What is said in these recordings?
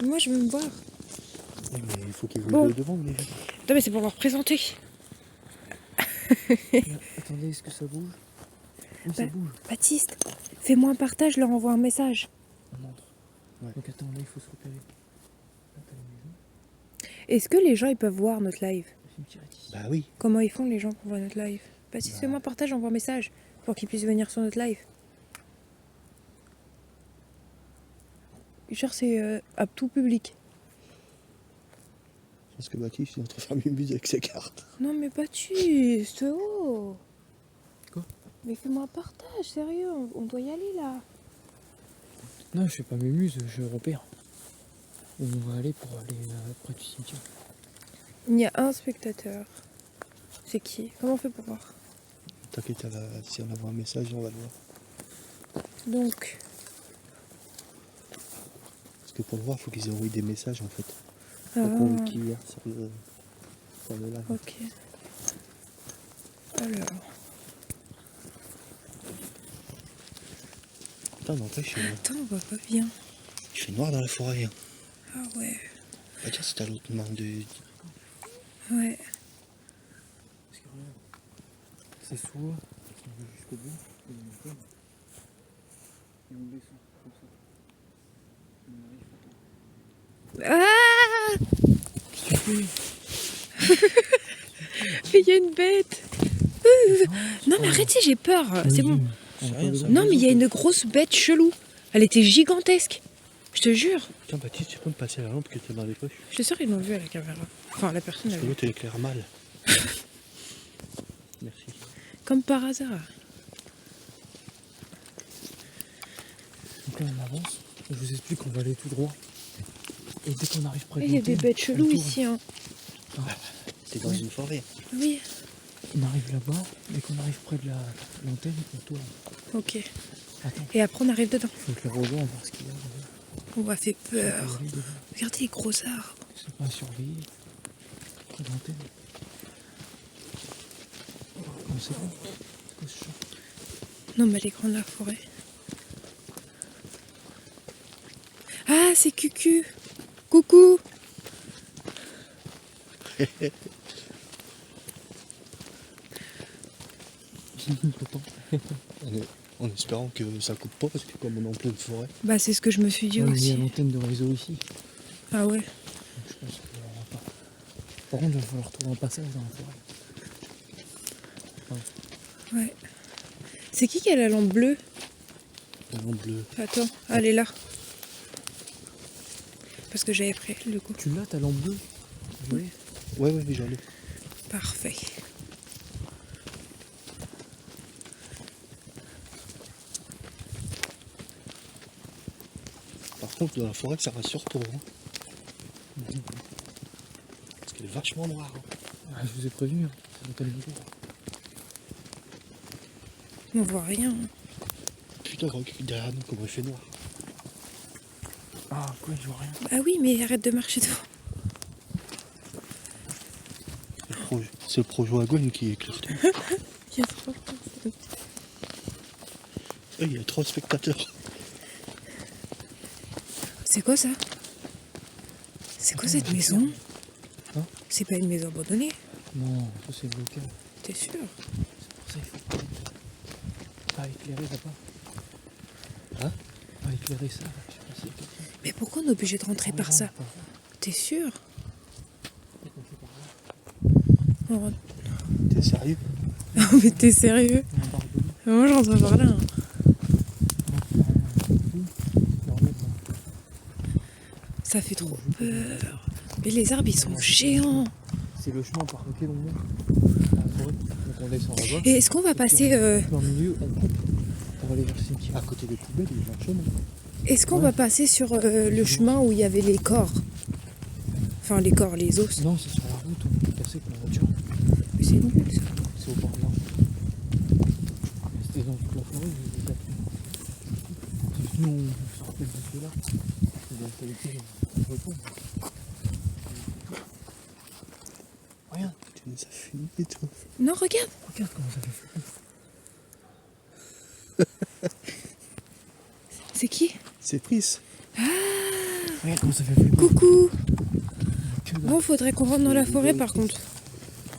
Moi, je veux me voir. Oui, mais il faut qu'ils Bon. le demandent déjà. Non, mais c'est pour leur présenter. Attendez, est-ce que ça bouge? Oui, ça bouge. Baptiste, fais-moi un partage, je leur envoie un message. On entre. Ouais. Donc attends, là, il faut se repérer. Là, t'as la maison. Est-ce que les gens, ils peuvent voir notre live? Le cimetière est ici. Bah oui. Comment ils font, les gens, pour voir notre live? Baptiste, fais-moi un partage, j'envoie un message pour qu'ils puissent venir sur notre live. Genre, c'est à tout public. Je pense que Baptiste est en train de faire une musique avec ses cartes. Non, mais Baptiste, oh! Quoi? Mais fais-moi un partage, sérieux, on doit y aller là. Non, je fais pas mes muses, je repère. On va aller pour aller près du cimetière. Il y a un spectateur. C'est qui? Comment on fait pour voir? T'inquiète, si on envoie un message, on va le voir. Donc, Parce que pour le voir, il faut qu'ils aient envoyé des messages en fait. ah, Pour qu'on le hier sur le live. ok. Alors, Putain, n'empêche, attends, on voit pas bien. il fait noir dans la forêt. Hein. Ah ouais, On va dire c'est à l'autre main de. ouais. Parce que regarde, c'est soit on va jusqu'au bout, et on tombe, et on descend comme ça. Et on arrive. Ah! Mais il y a une bête. Non mais arrêtez, j'ai peur. C'est bon. C'est rien, ça. Non mais il y a une grosse bête chelou. Elle était gigantesque. Je te jure. Tiens, Baptiste, tu peux me passer la lampe que t'as dans les poches? Je suis sûre qu'ils l'ont vu à la caméra. Enfin, la personne a Parce que vu. l'autre, elle éclaire mal. Merci. Comme par hasard. Donc là on avance, je vous explique qu'on va aller tout droit. Et dès qu'on arrive près de Il y a des l'antenne, bêtes chelous on tourne. ici. Hein. T'es dans une forêt. Oui. On arrive là-bas, dès qu'on arrive près de l'antenne, on tourne. Ok. Attends, Et après on arrive dedans. il faut que les rejoins, voir ce qu'il y a. On va faire On va peur. aller dedans. Regardez les gros arbres. C'est pas à surveiller. Près de l'antenne. Oh, comment c'est bon? C'est quoi ce champ? Non mais elle est grande la forêt. Ah c'est Cucu. Coucou. En espérant que ça coupe pas, parce que comme on est en pleine forêt. Bah c'est ce que je me suis dit Ouais, mais il y a aussi. l'antenne de réseau ici. Ah ouais. Donc je pense qu'on va pas. Par contre, il va falloir trouver un passage dans la forêt. Ouais. C'est qui a la lampe bleue? La lampe bleue. Attends, elle est là. Parce que j'avais pris le coup. Tu l'as, ta lampe bleue? Oui. Ouais, j'en ai. Parfait. Par contre, dans la forêt, ça rassure trop. Hein. Parce qu'elle est vachement noire. Hein. Ah, je vous ai prévenu, hein. C'est dans quel niveau? On voit rien. Putain, regarde derrière nous, comment il fait noir. Ah, quoi, je vois rien. Ah oui, mais arrête de marcher devant. C'est le projet Wagon qui éclaire tout. Il y a trop de personnes. Il y a 3 spectateurs. C'est quoi ça? C'est quoi cette maison? Hein? C'est pas une maison abandonnée? Non, ça c'est bloqué. T'es sûr? C'est pour ça qu'il faut pas éclairer là-bas. Hein? Pas éclairer ça, là. Je sais pas s'il y a quelqu'un. Mais pourquoi on est obligé de rentrer par ça? Par là. T'es sûr? Peut-être qu'on fait par là. On rentre- T'es sérieux? Non mais t'es sérieux? Il y a un barbelé. Moi je rentre par là. Hein. Ça fait trop peur. Mais les arbres ils sont géants. C'est le chemin par lequel on monte. Dans la forêt. Donc on descend là-bas. Et est-ce qu'on va passer Dans le milieu, on coupe pour aller vers le cimetière. À côté des poubelles, il y a un chemin. Est-ce qu'on va passer sur le chemin où il y avait les corps? Enfin les corps, les os. Non, c'est sur la route, on peut passer avec la voiture. Mais c'est nul ça. C'est au bord de la route. C'était dans toute la forêt, j'ai des tapis. Nous, on sortait de là. On doit installer tout, on retourne. Regarde, Ça fume et tout. Non regarde. regarde comment ça fait flipper. C'est qui? C'est Pris. Ah Regarde comment ça fait flipper. Coucou. Que dalle. Bon, faudrait qu'on rentre dans la forêt par contre.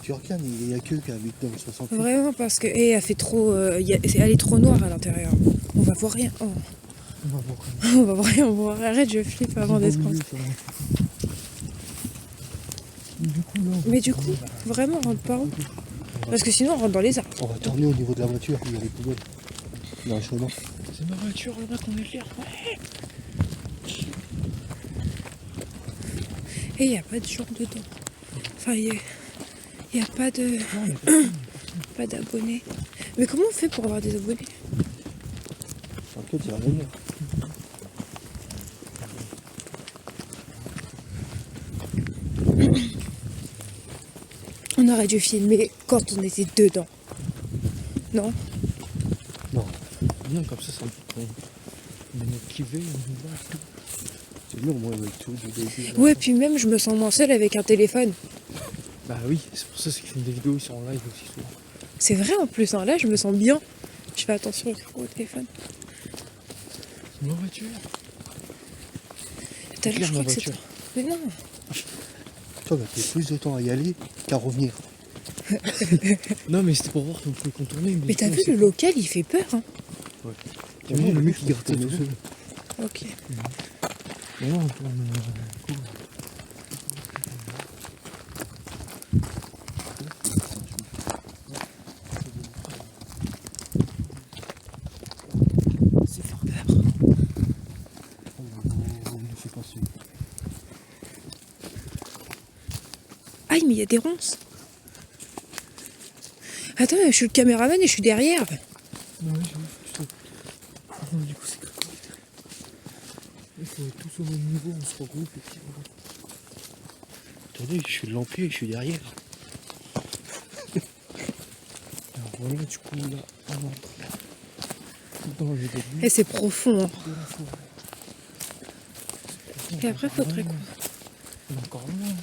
Tu regardes, il n'y a que qui habite dans le 68. Vraiment parce que. Et elle fait trop. Elle est trop noire à l'intérieur. On va voir rien. Oh. On va voir. On va voir rien, on va voir. Arrête, je flippe avant d'être. Du coup, là, Mais du coup, vraiment, on rentre pas où? Parce que sinon, on rentre dans les arbres. On va tourner au niveau de la voiture, il y a les poubelles. Dans le chemin. c'est ma voiture là-bas qu'on est fiers. Et il n'y a pas de gens dedans. Enfin, il n'y a pas de. Pas d'abonnés. Mais comment on fait pour avoir des abonnés? T'inquiète, il y a rien. On aurait dû filmer quand on était dedans. Non? Non, Bien comme ça me fait on qui veut, on y va. c'est mieux au moins avec tout. Ouais, puis même, je me sens moins seule avec un téléphone. Bah oui, c'est pour ça qu'ils font des vidéos, ils sont en live aussi souvent. C'est vrai en plus, hein. Là, je me sens bien. Je fais attention au téléphone. C'est ma voiture. Tout à l'heure, je ma crois que c'est. voiture. Mais non. Toi, bah, t'as plus de temps à y aller qu'à revenir. Non mais c'était pour voir si on pouvait contourner. Mais t'as non, vu, c'est le local, il fait peur, hein. T'as vu le mec qui garde ça tout seul. Ok. Mais non, on tourne. Cool. C'est fort peur. On ne fait pas celui. Aïe, mais il y a des ronces. Attends, je suis le caméraman et je suis derrière. Non, oui, je non, du coup, c'est creux. Il faut être tous au même niveau, on se regroupe et puis voilà. Attendez, je suis de l'empied, je suis derrière. Alors voilà, du coup, là, on entre dans le début Et c'est profond, hein. de la forêt. Et après, faudrait quoi? On est encore loin.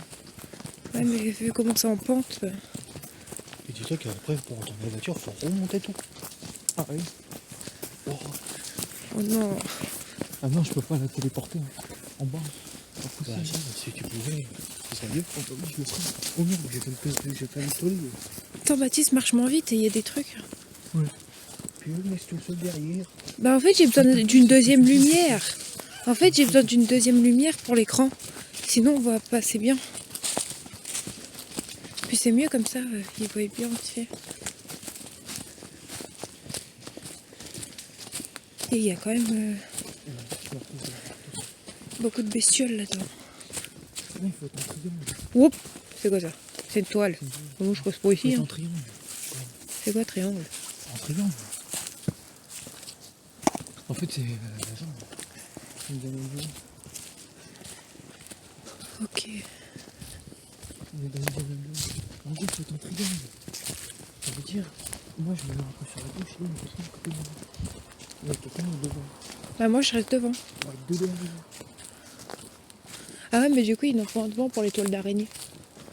Ouais, mais vu comment c'est en pente. Et dis-toi qu'après, pour rentrer dans la voiture, il faut remonter tout. Ah oui. Oh, Oh non. Ah non, je peux pas la téléporter hein. En bas. Pas bah, possible. ça, si tu pouvais, ce serait mieux. Oh, bah oui, je le ferai. Oh merde, j'ai fait une story. Attends, Baptiste, marche moins vite et il y a des trucs. Puis eux, laisse tout seul derrière. Bah, en fait, j'ai besoin d'une deuxième lumière. En fait, j'ai besoin d'une deuxième lumière pour l'écran. Sinon, on voit pas assez bien. Puis c'est mieux comme ça, il voit bien entier. Et il y a quand même beaucoup de bestioles là-dedans. Non, il faut être en triangle. Oups, c'est quoi ça? C'est une toile. Moi, je pose pas Il faut ici. être Hein. en triangle. C'est quoi triangle? En triangle. En fait, c'est la jambe. C'est une jambe. Ok. On est dans une jambe. En gros, il faut être en triangle. Ça veut dire, moi je me mets un peu sur la gauche, là, mais quelqu'un à côté de moi. Ouais, quelqu'un est devant. Bah, moi, je reste devant. Ouais, deux derrière. Ah ouais, mais du coup, ils en font un devant pour les toiles d'araignée.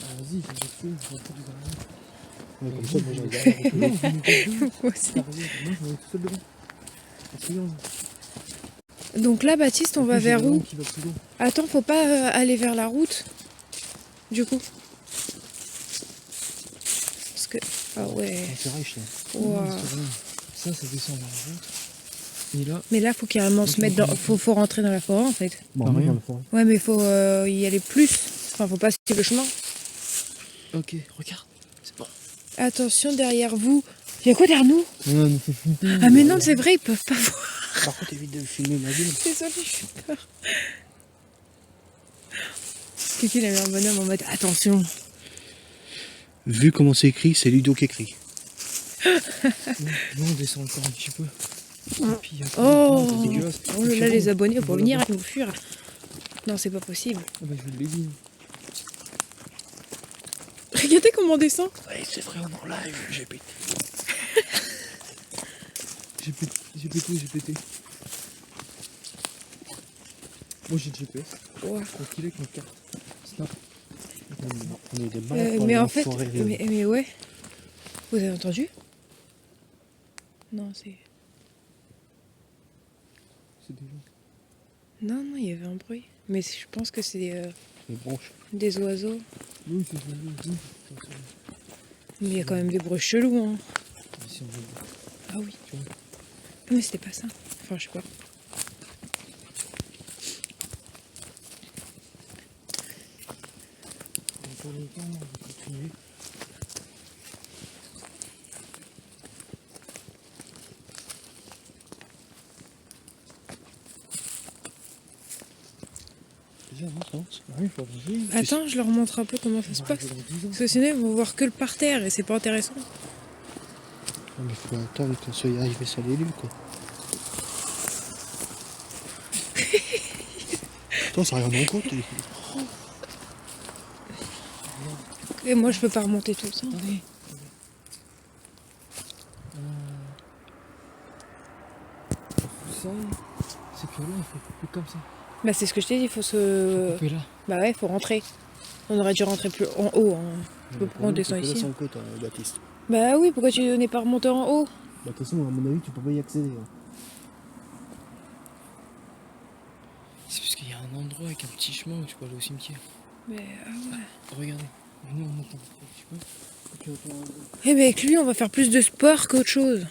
Ah, vas-y, je vais essayer, je vais un peu des araignées. Ouais, comme ça, moi, j'ai derrière. Non, vous mettez deux Moi aussi. derrière. Moi, je me mets tout seul devant. En triangle. Donc là, Baptiste, on En va plus, j'ai vers le où? vent qui va plus loin. Attends, faut pas aller vers la route. Du coup. Parce que. Ah ouais. C'est riche, là. Ouah. Non, c'est rien. Ça descend vers la route. Et là, Mais là, faut carrément se mettre dans. Faut rentrer dans la forêt en fait. Bon, Bah, on est rien. dans le forêt. Ouais, mais faut y aller plus. Enfin, faut pas suivre le chemin. ok, regarde, c'est bon. Attention derrière vous. Il y a quoi derrière nous? Non, mais c'est flippé. Ah, mais non, c'est vrai, ils peuvent pas voir. Par contre, évite de filmer ma gueule. Désolée, j'ai peur. Kiki, il a mis un bonhomme en mode attention. Vu comment c'est écrit, c'est Ludo qui écrit. Non, on descend encore un petit peu. Et puis, il y a Oh, c'est dégueulasse. oh là là, les abonnés vont venir nous fuir. Non, c'est pas possible. Ah bah, je vous l'ai dit. Regardez comment on descend. Ouais, c'est vrai, on est en live, j'ai pété. J'ai pété. Moi j'ai le GPS. Ouah. Tranquille avec ma carte. Snap. On est des malades pour Mais aller en fait, forêt. mais ouais. Vous avez entendu? Non, c'est. C'est des gens. Non, non, il y avait un bruit. Mais je pense que c'est Les branches. des oiseaux. Oui, c'est joli. Oui, attention. Mais il y a quand même des bruits chelous, hein. Ici, on voit. Ah oui. Tu vois. Mais c'était pas ça. Enfin, je sais pas. Dans pas longtemps, on va continuer. Déjà, non, ça avance. Ah oui, il faut avancer. Attends, je leur montre un peu comment ça se On va passe. arriver dans 10 ans. Parce que sinon, ils vont voir que le parterre et c'est pas intéressant. Mais il faut attendre qu'on soit arrivé sur les lieux, quoi. Attends, ça n'a rien en compte. Et moi, je peux pas remonter tout ça. Attendez. Ça, c'est que là, il faut couper comme ça. Bah, c'est ce que je t'ai dit, il faut se. Couper là. Bah ouais, faut rentrer. On aurait dû rentrer plus en haut. Hein. Je sais pas pourquoi on descend Là, ici. c'est en côte, Baptiste. Bah oui, pourquoi tu n'es pas remonté en haut? Bah, de toute façon, à mon avis, tu peux pas y accéder. Hein. C'est parce qu'il y a un endroit avec un petit chemin où tu peux aller au cimetière. Mais ah ouais. Regardez, venez, on monte un peu. Tu peux. Eh ben avec lui, on va faire plus de sport qu'autre chose.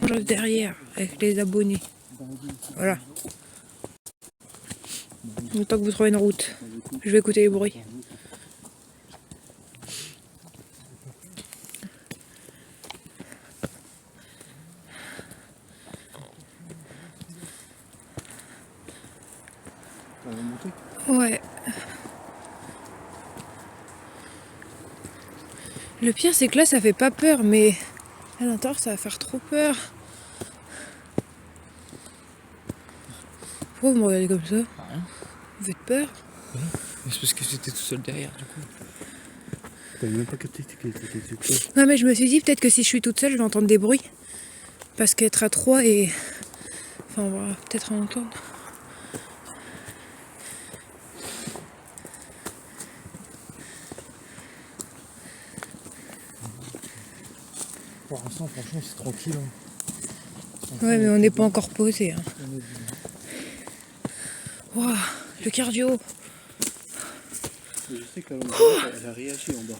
Genre derrière, avec les abonnés. Voilà. Le temps que vous trouvez une route. Je vais écouter les bruits. Ça va monter. Ouais. Le pire, c'est que là, ça fait pas peur, mais à l'intérieur, ça va faire trop peur. Pourquoi vous me regardez comme ça? Rien. Vous faites peur? Mais c'est parce que j'étais tout seul derrière, du coup. T'avais même pas capté que t'étais tout seul. Non, mais je me suis dit, peut-être que si je suis toute seule, je vais entendre des bruits. Parce qu'être à 3 et. Enfin, on va peut-être en entendre. Pour l'instant, franchement, c'est tranquille. Hein. Ouais, mais on n'est pas encore posé. Hein. On est bien. Waouh, le cardio. Mais je sais que la longue elle a réagi en bas.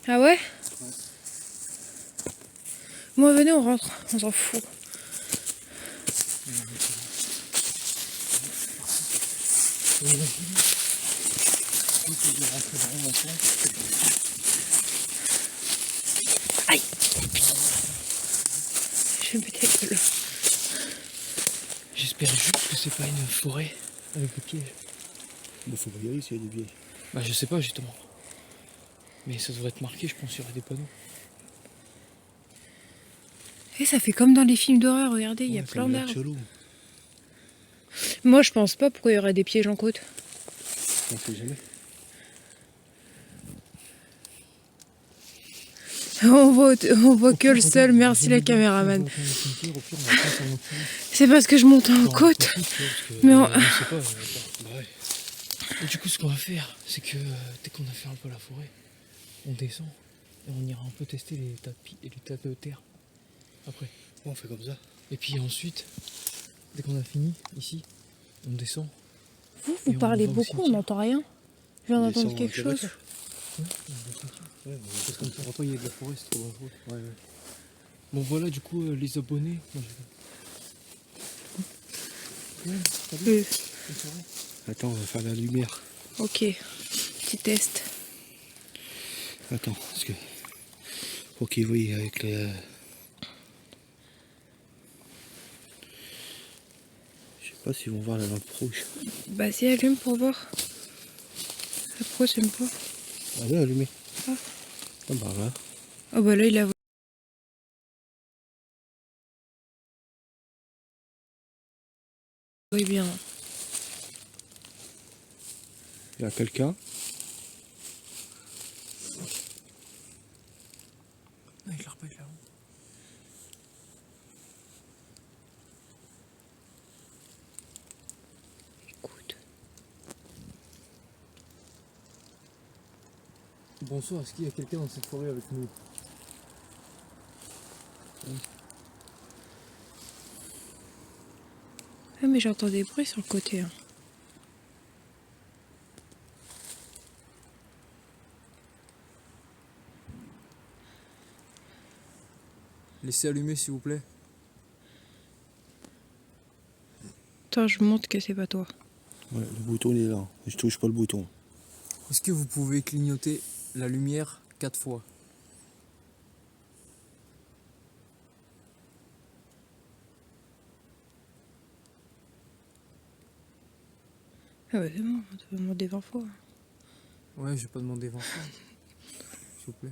Ah ouais? Moi, venez, on rentre. On s'en fout. Aïe! Je vais me péter la gueule. J'espère juste que c'est pas une forêt avec des pièges. Il faut regarder s'il y a des vieilles. Bah, je sais pas justement. Mais ça devrait être marqué, je pense, qu'il y aurait des panneaux. Et ça fait comme dans les films d'horreur, regardez, il y a Ouais, ça plein m'a l'air d'arbres. chelou. Moi, je pense pas pourquoi il y aurait des pièges en côte. On sait jamais. On voit que le seul, merci la caméraman. C'est parce que je monte en côte. Mais on- On sait pas. Bah ouais. Et du coup, ce qu'on va faire, c'est que dès qu'on a fait un peu la forêt, on descend et on ira un peu tester les tapis et les tas de terre. Après. Ouais, on fait comme ça. Et puis ensuite, dès qu'on a fini ici, on descend. Vous Et on parlez va au beaucoup, on cimetière. n'entend rien. Je viens On d'entendre descend quelque avec la chose. voiture. Ouais, Parce qu'on ne pourra pas y aller de la forêt, c'est trop dangereux. ouais, ouais. Bon voilà, du coup, les abonnés. Moi, Euh, Attends, on va faire la lumière. ok, petit test. Attends, parce que. Faut qu'ils voient avec les. Je sais pas s'ils vont voir la lampe rouge. Bah si, allume pour voir. Pourquoi j'aime pas? Ah là, allumé. Ah. Ah bah là. Oh bah là, il a... Oui, bien. Il y a quelqu'un. Non, il a l'air pas être là-haut. Écoute. Bonsoir, est-ce qu'il y a quelqu'un dans cette forêt avec nous? Ah mais j'entends des bruits sur le côté. Hein. Laissez allumer s'il vous plaît. Attends, je montre que c'est pas toi. Ouais, le bouton il est là. Je touche pas le bouton. Est-ce que vous pouvez clignoter la lumière 4 fois? Ah bah c'est bon, tu peux demander 20 fois. Ouais, je vais pas demander 20 fois. S'il vous plaît.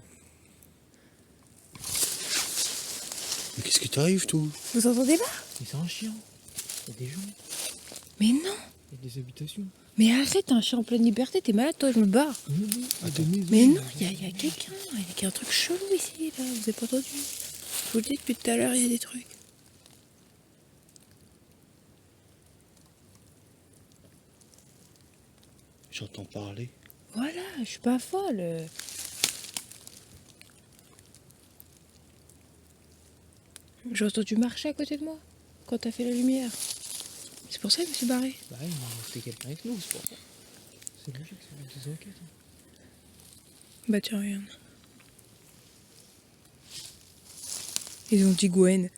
Mais qu'est-ce qui t'arrive, toi? Vous entendez pas? Mais c'est un chien. Il y a des gens, Mais non. il y a des habitations. Mais arrête, un chien en pleine liberté, t'es malade toi, je me barre. Il y a des maisons. Mais non, il y a quelqu'un, il y a un truc chelou ici, là, vous avez pas entendu? Je vous le dis depuis tout à l'heure, il y a des trucs. J'entends parler. Voilà, je suis pas folle. J'ai entendu marcher à côté de moi quand t'as fait la lumière. C'est pour ça que je me suis barrée. Bah ouais, il m'a resté quelqu'un avec nous, c'est pour ça. C'est logique, c'est des enquêtes. Bah tiens, regarde. Ils ont dit Gwen.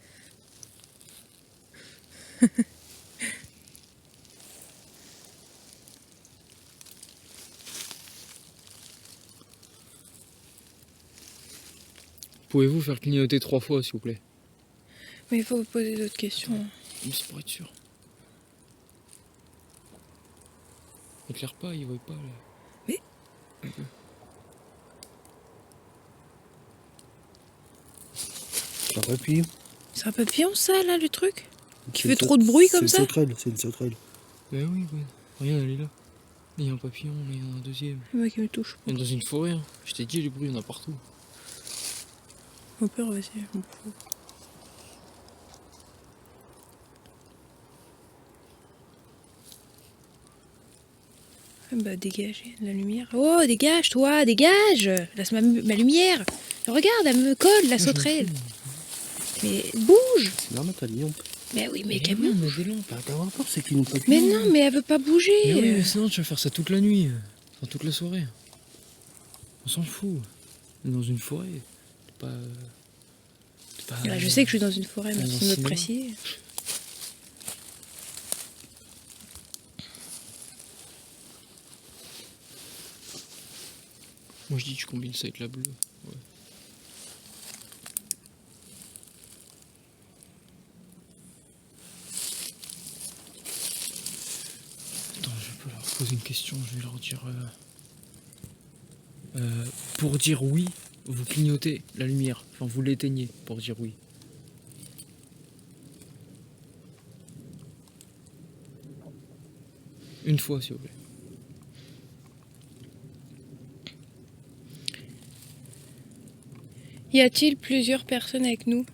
Pouvez-vous faire clignoter 3 fois, s'il vous plaît? Mais il faut vous poser d'autres questions. Juste pour être sûr. Éclaire pas, il voit pas là. Mais- Un peu. C'est un papillon. C'est un papillon ça là le truc qui C'est fait une trop de bruit comme C'est ça? une sauterelle, c'est une sauterelle. Bah oui, Gwen. Regarde, elle est là. Il y a un papillon, il y en a un deuxième. Le mec qui me touche. Il y a dans une forêt, hein. Je t'ai dit, les bruits, il y en a partout. Mon père aussi, je m'en fous. Ah bah dégagez la lumière. Oh dégage toi, dégage! Laisse ma lumière! Regarde, elle me colle la sauterelle! Mais bouge! C'est normal, t'as dit, on peut. Mais oui, mais Mais qu'elle non, bouge! mais des lampes. Bah, t'as peur, c'est qu'ils n'ont pas Mais non, mais elle veut pas bouger! Mais oui, mais sinon tu vas faire ça toute la nuit. Enfin, toute la soirée. On s'en fout. On est dans une forêt. T'es pas... Là, je sais que je suis dans une forêt, Dans un merci de me cinéma. préciser. Moi je dis tu combines ça avec la bleue. Ouais. Attends, je peux leur poser une question, je vais leur dire... pour dire oui, vous clignotez la lumière. Enfin, vous l'éteignez pour dire oui. Une fois, s'il vous plaît. Y a-t-il plusieurs personnes avec nous?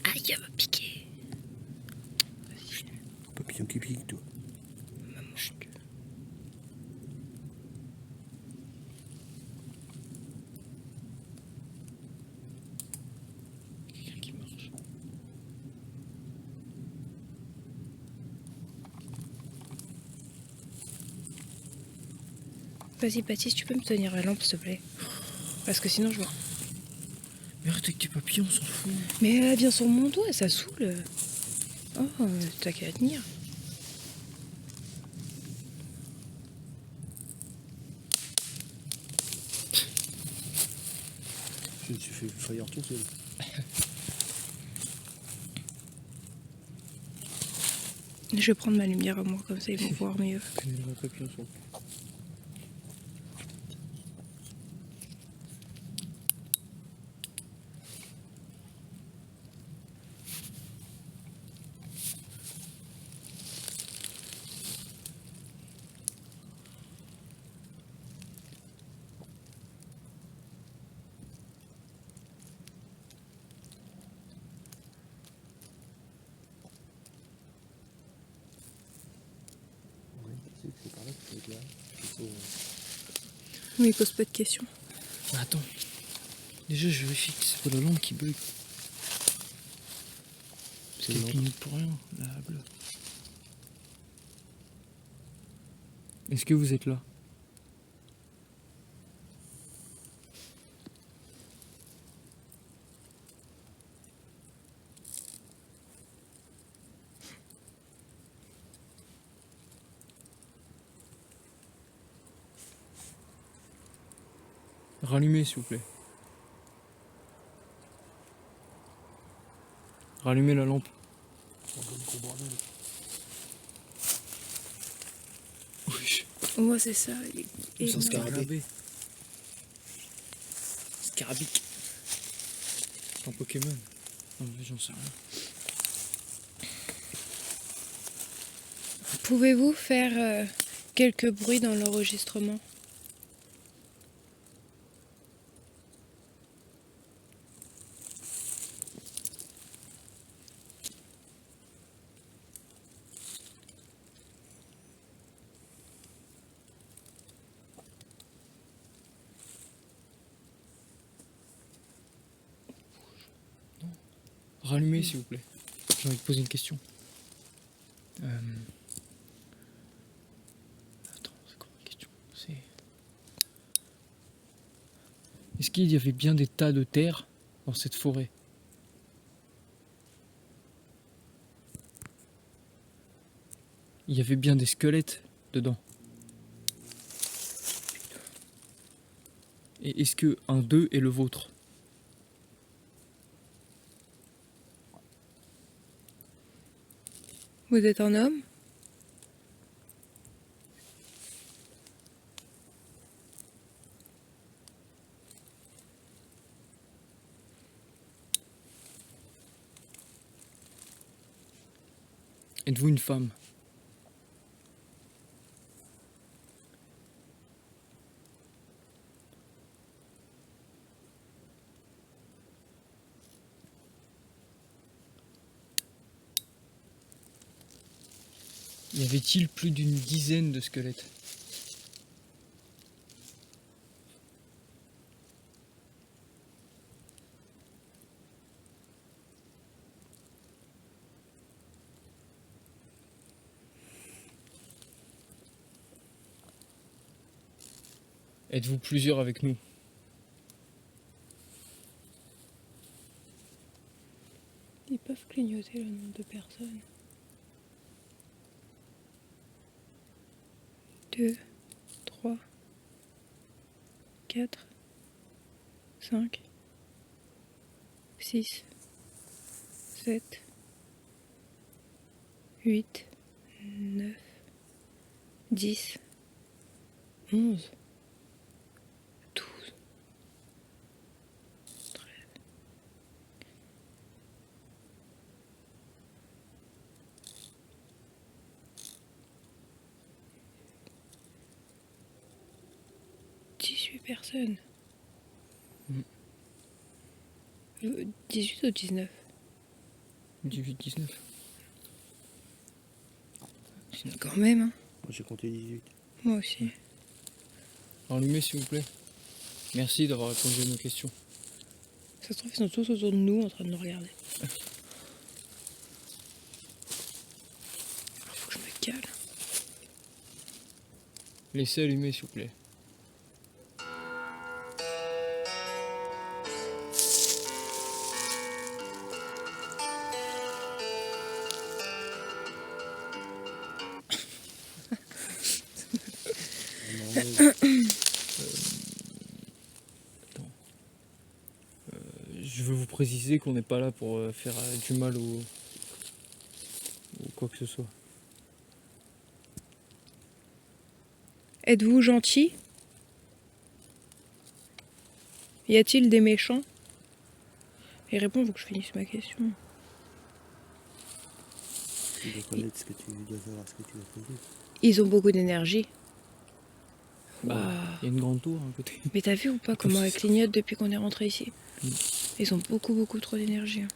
Aïe, elle m'a piqué. Papillon qui pique, toi. Quelqu'un qui marche. Vas-y, Baptiste, tu peux me tenir la lampe, s'il te plaît? Parce que sinon, je vois. Mais arrête avec tes papillons, on s'en fout. Mais elle vient sur mon doigt, ça saoule. Oh, t'as qu'à la tenir. Je me suis fait faillir tout seul. Je vais prendre ma lumière à moi, comme ça ils vont voir mieux. Les vrais papillons sont... C'est par là que c'est là. Mais il pose pas de questions. Mais attends. Déjà, je vérifie que c'est pas la lampe qui bug. Parce C'est qu'elle une clignote pour rien, la bleue. Est-ce que vous êtes là? Rallumez s'il vous plaît. Rallumez la lampe. Oui. Oh, c'est ça. Et C'est un non. scarabée. Scarabique. C'est un Pokémon. Non, mais j'en sais rien. Pouvez-vous faire quelques bruits dans l'enregistrement? Rallumez s'il vous plaît. J'ai envie de poser une question. Attends, c'est quoi ma question? Est-ce qu'il y avait bien des tas de terre dans cette forêt? Il y avait bien des squelettes dedans? Et est-ce que un d'eux est le vôtre? Vous êtes un homme? Êtes-vous une femme? Y avait-il plus d'une dizaine de squelettes? Êtes-vous plusieurs avec nous? Ils peuvent clignoter le nombre de personnes. 2, 3, 4, 5, 6, 7, 8, 9, 10, 11, 12, 13. 18 personnes. 18 ou 19? 18, 19. Quand même, hein. Moi j'ai compté 18. Moi aussi. Rallumez s'il vous plaît. Merci d'avoir répondu à nos questions. Ça se trouve, ils sont tous autour de nous en train de nous regarder. Alors, faut que je me cale. Laissez allumer s'il vous plaît. Je veux vous préciser qu'on n'est pas là pour faire du mal ou quoi que ce soit. Êtes-vous gentil? Y a-t-il des méchants? Et réponds, faut que je finisse ma question. Tu dois connaître ce que tu dois savoir, ce que tu vas poser. Ils ont beaucoup d'énergie. Bah, il y a une grande tour à côté. Mais t'as vu ou pas comment elle clignote depuis qu'on est rentré ici? Mm. Ils ont beaucoup trop d'énergie. Hein.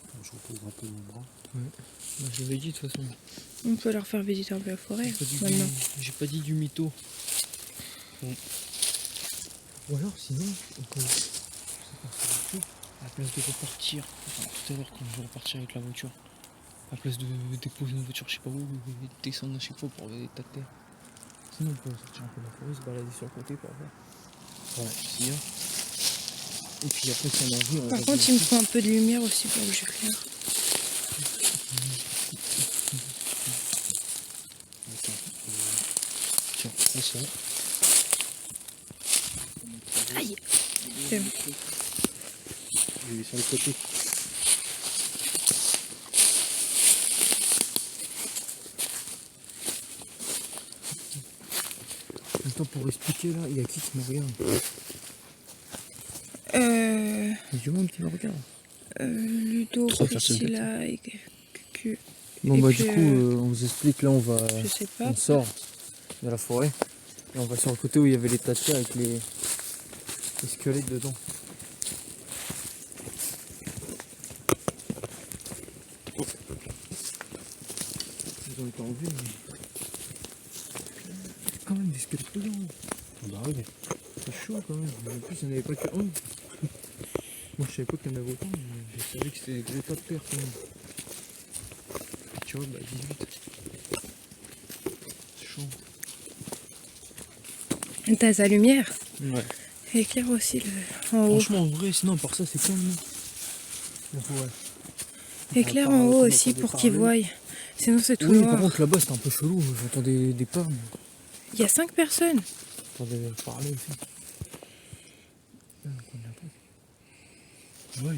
Attends, je repose un peu mon bras. Ouais. Bah, je l'avais dit de toute façon. On peut leur faire visiter un peu la forêt J'ai maintenant. J'ai pas dit du mytho. Ou alors sinon, on peut quand ça va chaud, à la place de repartir, enfin, tout à l'heure quand je repartir avec la voiture, à la place de déposer une voiture je sais pas où, et descendre à chaque fois pour avoir des tas de terre. Sinon on peut sortir un peu de la forêt, se balader sur le côté pour voir. Voilà, s'il y a. Et puis après si on a envie, on Par va contre, il me faut un peu de lumière aussi pour que j'éclaire. Tiens, prends ça. Aïe. C'est bon. Je vais sur le côté. Attends, pour expliquer là, il y a qui me regarde? Euh, Il y a du monde qui me regarde. Ludo, 3 personnes Priscilla et Bon Et bah puis, du coup, on vous explique, là on va... je sais pas. On sort de la forêt et on va sur le côté où il y avait les tas de terre avec les squelettes dedans. Ils ont été enlevés, mais... Il y a quand même des squelettes dedans. Bah oui. C'est chaud quand même. En plus, il n'y en avait pas que un. Moi, je savais pas qu'il y en avait autant, mais je savais que c'était des gros tas de terre quand même. Et tu vois, bah 18. C'est chaud. T'as sa lumière. Ouais. Éclaire aussi le en haut. Franchement, en vrai, sinon, par ça, c'est calme. Ouais. Éclaire en haut aussi pour qu'ils voient. Sinon, c'est tout Oui, par noir. contre, là-bas, c'était un peu chelou. J'entendais des pas, mais Il y a 5 personnes. j'entendais parler aussi. Oui.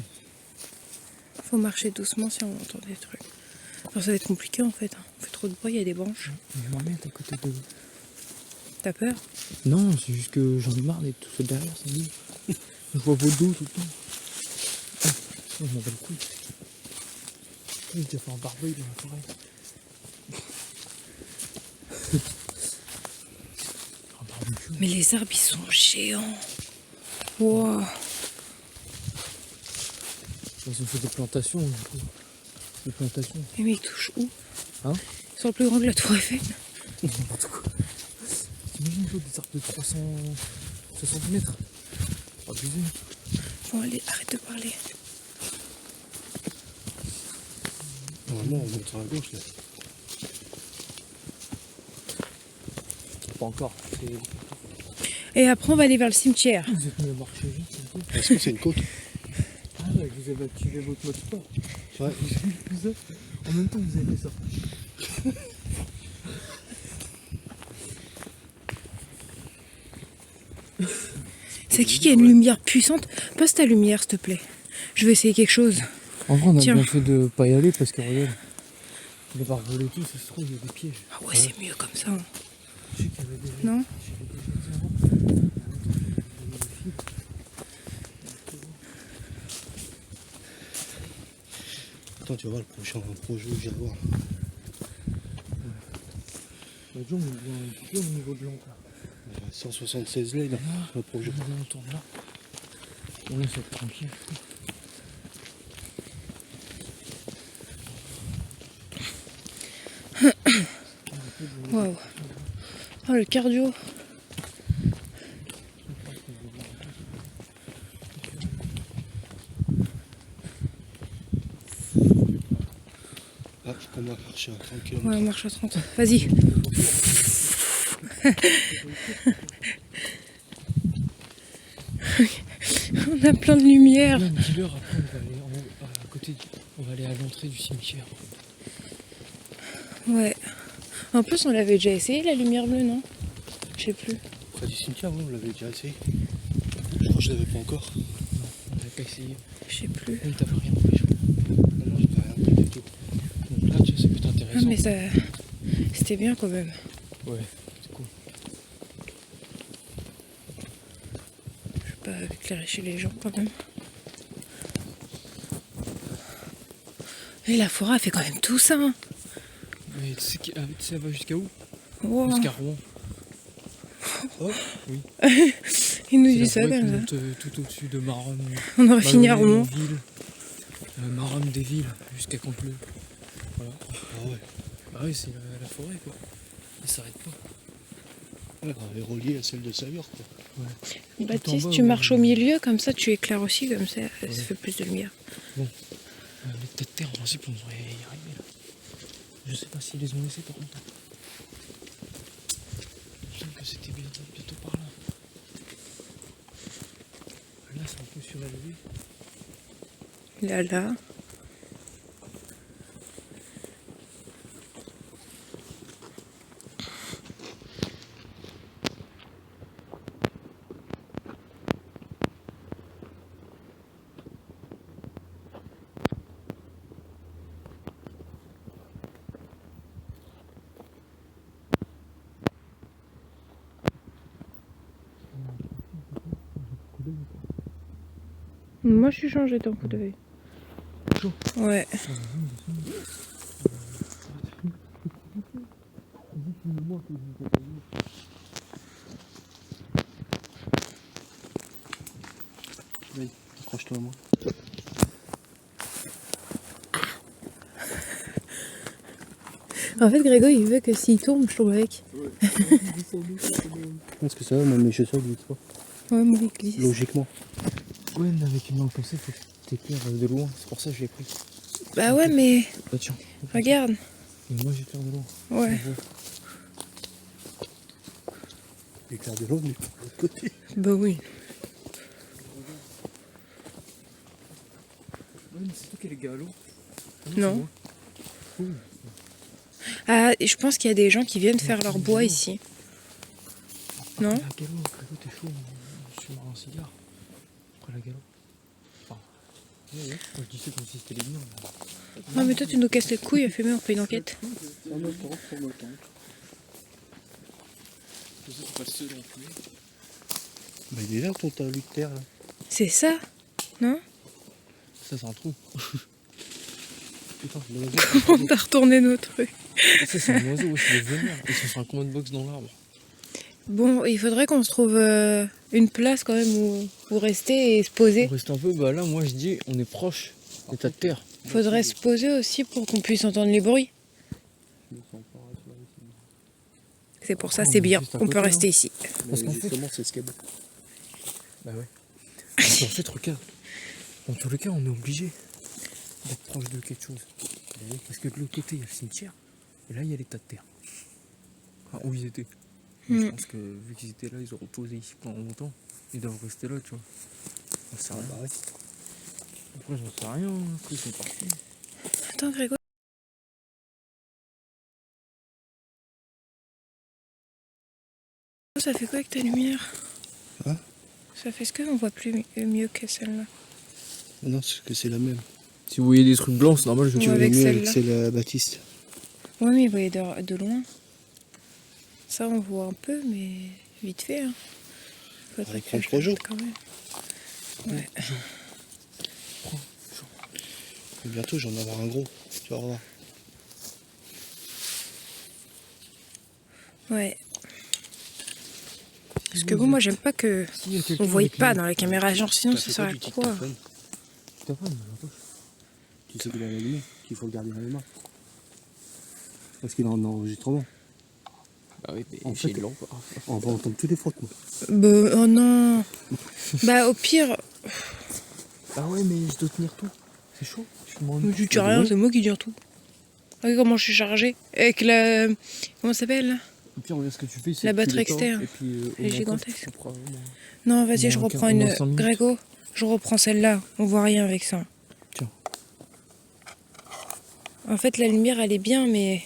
Faut marcher doucement si on entend des trucs. Alors, ça va être compliqué en fait. On fait trop de bruit, il y a des branches. Je m'emmerde à côté de... T'as peur? Non, c'est juste que j'en ai marre d'être tout seul derrière, c'est mieux. Je vois vos dos tout le temps. Je m'en bats le couille. J'ai déjà fait un barbecue dans la forêt. Un barbecue. Mais les arbres ils sont géants. Wow. Ils ont fait des plantations, du coup. Des plantations. Mais ils touchent où? Hein? Ils sont plus grands que la tour Eiffel. N'importe quoi. T'imagines toi des arbres de 360 mètres? Abusé. Bon allez, arrête de parler. Normalement, on monte à gauche là. Pas encore. Et après on va aller vers le cimetière. Vous êtes mis à marcher vite, c'est tout. Est-ce que c'est une côte? Ah ouais, vous avez activé votre mode sport. Ouais. En même temps, vous avez fait ça. C'est qui a une lumière puissante? Passe ta lumière s'il te plaît. Je vais essayer quelque chose. En vrai, on a Tiens. bien fait de pas y aller parce que regarde, les barbelés et tout, ça se trouve, il y a des pièges. Ah ouais, c'est mieux comme ça. Hein. Je sais qu'il y avait des... Non? Attends, tu vas voir le prochain projet que je viens voir. Le jour, on est bien un petit peu au niveau de l'encre. 176 là, le projet. On tourne là. On laisse être tranquille. Waouh. Oh le cardio. Ah, on va marcher à 30 Ouais, km. on marche à 30. Vas-y. On a plein de lumière. Là, dis-leur, après, on va aller à côté, on va aller à l'entrée du cimetière. Ouais. En plus, on l'avait déjà essayé la lumière bleue, non? Je sais plus. Près du cimetière, oui, on l'avait déjà essayé. Je crois que je l'avais pas encore. Non, on n'avait pas essayé. Je sais plus. Oui, t'avais rien pris, je crois. Non, j'avais rien pris du tout. Donc là, tu sais, ça peut être Ah, intéressant. mais ça. C'était bien quand même. Ouais, c'est cool. Je vais pas éclairer chez les gens quand même. Et la forêt a fait quand même tout ça. Hein. Mais tu sais, ça va jusqu'à où? Wow. Jusqu'à Rouen. Il nous C'est dit la ça forêt qui comme ça. monte tout au-dessus de Marum. On aurait fini à Rouen. Marum des villes, jusqu'à Campleux. Voilà. Ah ouais. Bah oui, c'est la forêt quoi. Elle s'arrête pas. Ouais, elle est reliée à celle de Savure, quoi. Baptiste, en bas, tu ouais. marches au milieu, comme ça tu éclaires aussi, comme ça ça fait plus de lumière. Les têtes de terre, en principe, on devrait y arriver là. Je sais pas s'ils les ont laissés par contre. Je sens que c'était bientôt par là. Là, c'est un peu surélevé. Là. Moi je suis changé ton coup d'œil. Chaud. Ouais. Vas-y, accroche-toi à moi. En fait Grégo il veut que s'il tombe, je tombe avec. Je pense que ça va, même mes chaussures glissent pas. Ouais, moi il glisse. Logiquement. Ouais, mais avec une langue pensée, faut que t'éclaires de loin. C'est pour ça que je l'ai pris. Bah ouais mais Bah tiens. regarde. Et moi j'éclaire de loin. Ouais. L'éclair de l'eau, mais pas de l'autre côté. Bah oui. Ouais, mais c'est toi qui es les gars à l'eau. Non. Ah, et je pense qu'il y a des gens qui viennent faire leur bois ici. Non. La galop, t'es chaud. Je suis un cigare. Après la galop. Enfin. Ouais. Moi je dis ça comme si c'était les miens. Non mais toi tu nous casses les couilles à fumer, on fait une enquête. Ça me tente, ça me tente. Je sais que c'est pas seul en fumée. Bah, il est là ton tas de terre là. C'est ça, non? Ça c'est un trou. Putain, On t'a retourné nos trucs. Ça c'est un oiseau, c'est des vénères. Ils sont sur un combat de boxe dans l'arbre. Bon, il faudrait qu'on se trouve une place quand même où rester et se poser. On reste un peu, bah là moi je dis on est proche des tas de terre. Faudrait se poser aussi pour qu'on puisse entendre les bruits. C'est pour ça, Oh, c'est mais bien. juste à On peut côté, rester hein. ici. Parce qu'en fait- justement, c'est ce qu'il y a. Bah ouais. Parce qu'en fait regarde. Dans tous les cas on est obligé d'être proche de quelque chose. Parce que de l'autre côté il y a le cimetière. Et là il y a les tas de terre. Enfin, où ils étaient. Mais je pense que vu qu'ils étaient là, ils ont reposé ici pendant longtemps. Ils doivent rester là, tu vois. J'en sais rien. Bah ouais. Après, j'en sais rien. Après, ils sont partis. Attends, Grégo. Ça fait quoi avec ta lumière? Hein? Ça fait ce qu'on voit plus mieux que celle-là. Non, c'est que c'est la même. Si vous voyez des trucs blancs, c'est normal. Ouais, Tu vois avec mieux avec celle-là. celle à Baptiste. Ouais, mais il voyait de loin. Ça, on voit un peu, mais vite fait. Hein. Faudrait prend que je 3 le jours. mette quand même. Ouais. Et bientôt, j'en avoir un gros. Tu vas voir. Ouais. Parce que bon, moi, j'aime pas que S'il y a on quelqu'un voit avec pas une- dans la caméra, genre sinon T'as ça fait sert à du quoi? dictaphone? Putain, mais j'entends. Tu sais qu'il est allumé, qu'il faut le garder dans les mains. Parce qu'il est en enregistrement. Bah oui, mais En j'ai fait- une lampe. On va entendre tous les frottements. Bah, oh non. Bah, au pire, Ah ouais, mais je dois tenir tout. C'est chaud. Je suis moins. tu dis rien, c'est moi qui dis tout. Regarde comment je suis chargée. Avec la. Comment ça s'appelle là? Au pire, regarde ce que tu fais. c'est La que tu batterie l'éteins, externe. Et puis, Elle est gigantesque. Tu couperas, Non, vas-y, Au je moins reprends au moins une. 5 minutes. Grégo, je reprends celle-là. On voit rien avec ça. Tiens. En fait, la lumière, elle est bien, mais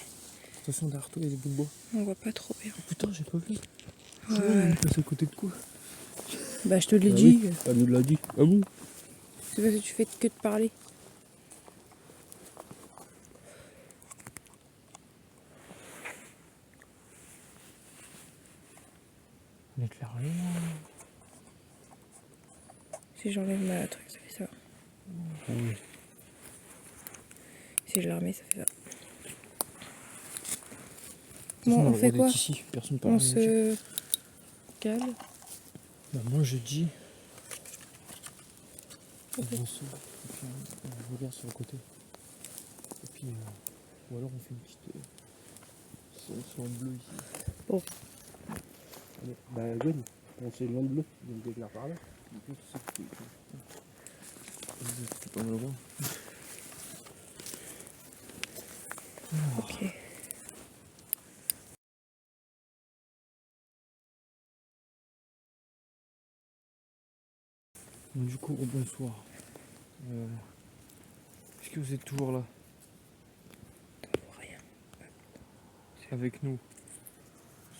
Attention, derrière toi, il y a des bouts de bois. on voit pas trop bien. Putain, j'ai pas vu. Ouais. passe à côté de quoi? Bah, je te l'ai Ah dit. oui, elle nous l'a dit. Ah bon? C'est parce que tu fais que de parler. L'éclair là. Si j'enlève ma truc, ça fait ça. Ah oui. Si je la remets, ça fait ça. De toute Bon, façon, on le fait droit quoi? d'être ici, personne peut On rien dire. se cale. Bah, moi je dis. On saute, et puis on regarde sur le côté. Et puis. Ou alors on fait une petite. Son bleu ici. Allez, bah, gagne. On s'éloigne bleu, donc déclare par là. C'est pas mal loin. Ok. Donc, du coup, bonsoir. Est-ce que vous êtes toujours là Rien. avec nous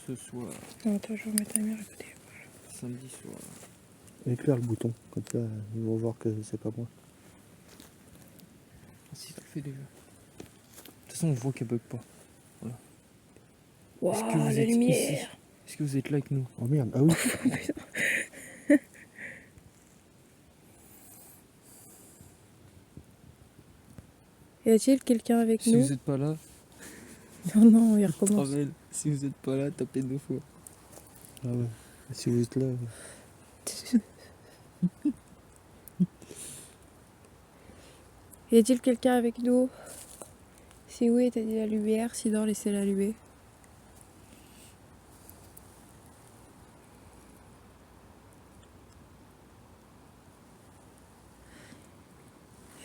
ce soir, Non, attends, je vais remettre la lumière à côté. samedi soir? Éclaire le bouton, comme ça ils vont voir que c'est pas moi. Ah, si, ça le fait déjà. De toute façon, on voit qu'elle bug pas. Waouh, Est-ce que vous la êtes lumière. ici? Est-ce que vous êtes là avec nous? Oh merde, ah oui. Y a-t-il quelqu'un avec Si nous? vous n'êtes pas là, Non, non, il recommence. Ravel, si vous n'êtes pas là, tapez 2 fois. Ah ouais. Si vous êtes là. Y a-t-il quelqu'un avec nous? Si oui, éteignez la lumière, sinon laissez-la allumer.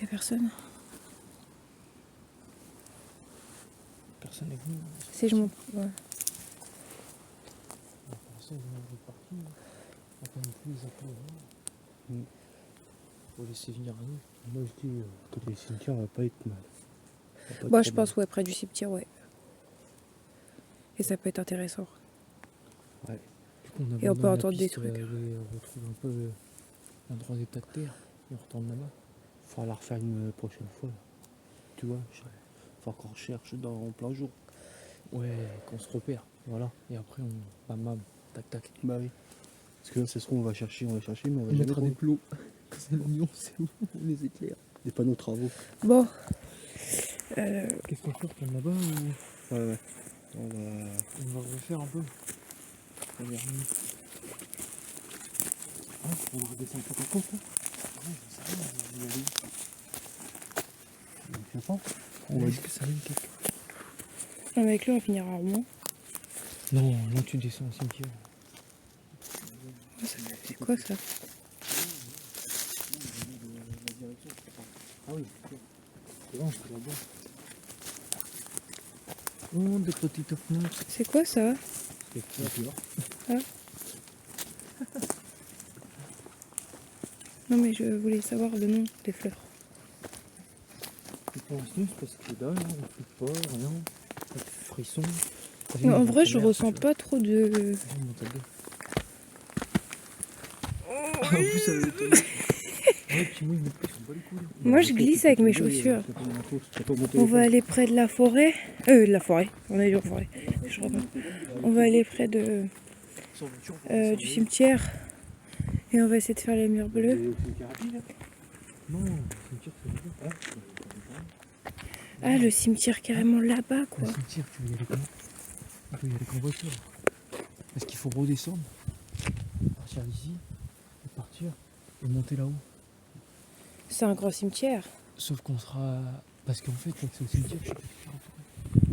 Y a personne? Personne avec nous. Si je m'en... Ouais. Pour l'instant, ils ont parti. On attend plus les appeler. Faut laisser venir à nous. Moi je dis, côté cimetière, on va pas être mal. On va pas être Moi, je trop pense, ouais, près du cimetière, ouais. Et ça peut être intéressant. Du coup, on Et on peut abandonne la entendre des piste, trucs. on retrouve un peu l'endroit des tas de terre. Et on retourne là-bas. mal. Faudra la refaire une prochaine fois. Là. Tu vois, faut qu'on recherche en plein jour. Ouais, qu'on se repère. Voilà. Et après, on. Bam bam. Tac tac. Bah oui. Parce que là, c'est ce qu'on va chercher, mais on va On jamais mettra trouver. des plots. C'est l'union, c'est où on les éclaire. Des panneaux de travaux. Bon. Qu'est-ce qu'on fait? On retourne là-bas ou Ouais, ouais. On va. on va refaire un peu? Regarde. On va redescendre par contre là. Ouais, je sais rien, on va y aller. Je sais pas. On va dire que ça vient quelque. Non, mais avec lui, on finira rarement. Non, là tu descends au cimetière. C'est quoi ça? Ah oui, c'est bon, c'est là-bas. Oh, des petites fenêtres. C'est quoi ça? C'est là, tu vois. Non, mais je voulais savoir le nom des fleurs. Et pour l'instant, c'est parce que dalle, hein, on fait pas, rien. Pas de frisson. Mais en vrai, je ressens pas trop de... En plus, ça va être. Ouais, puis moi, ils me poussent, on bat les couilles. Moi, je glisse avec mes chaussures. On va aller près de la forêt. De la forêt. On est en forêt. Je crois pas. On va aller près de du cimetière. Et on va essayer de faire les murs bleus. Non, le cimetière, c'est là-bas. Ah, le cimetière carrément là-bas, quoi. Le cimetière, tu veux y aller comment? On peut y aller qu'en voiture. Parce qu'il faut redescendre, partir d'ici, et partir, et monter là-haut. C'est un grand cimetière. Sauf qu'on sera. Parce qu'en fait, l'accès au cimetière, je sais pas faire en forêt.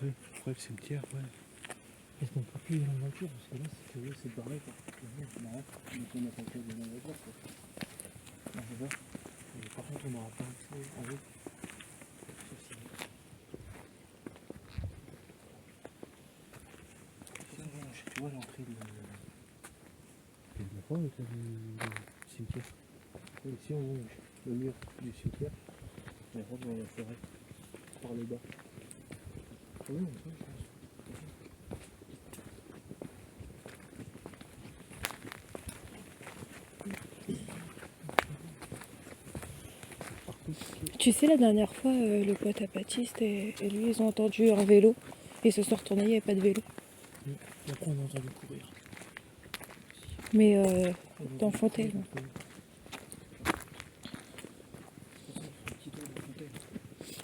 Oui, je crois que c'est le tiers, ouais. Est-ce qu'on peut plus y aller en voiture? Parce que là, C'est pareil, quoi. Donc on a pas encore de la voiture, quoi. on va voir. Par contre, on n'aura pas accès en haut. Tu vois l'entrée de la forêt avec le cimetière. Et ici on longe le mur du cimetière et on rentre dans la forêt par le bas. Oui, on peut, je pense. Tu sais, la dernière fois, le pote à Baptiste et lui, ils ont entendu un vélo. Ils se sont retournés, il n'y avait pas de vélo. Et après, on a entendu courir. Mais dans Fontaine.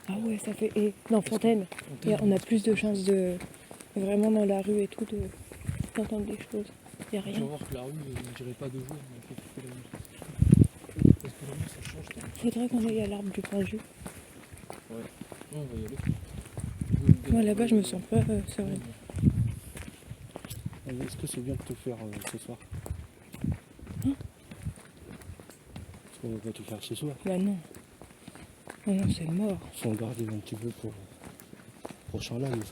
Ah ouais, ça fait... Et dans Fontaine, on a plus de chances de... Vraiment dans la rue et tout, d'entendre des choses. Y a Tu vas rien. voir que la rue, on dirait pas 2 jours, mais il faut couper la nuit. Parce que la nuit, ça change. Faudrait qu'on aille à l'arbre du pendu. Ouais, on va y aller. Moi là-bas, je me sens pas sereine. Est-ce que c'est bien de te faire ce soir? Hein? Est-ce qu'on va te faire ce soir? Bah non. Non, non, c'est mort. Faut en garder un petit peu pour le prochain live.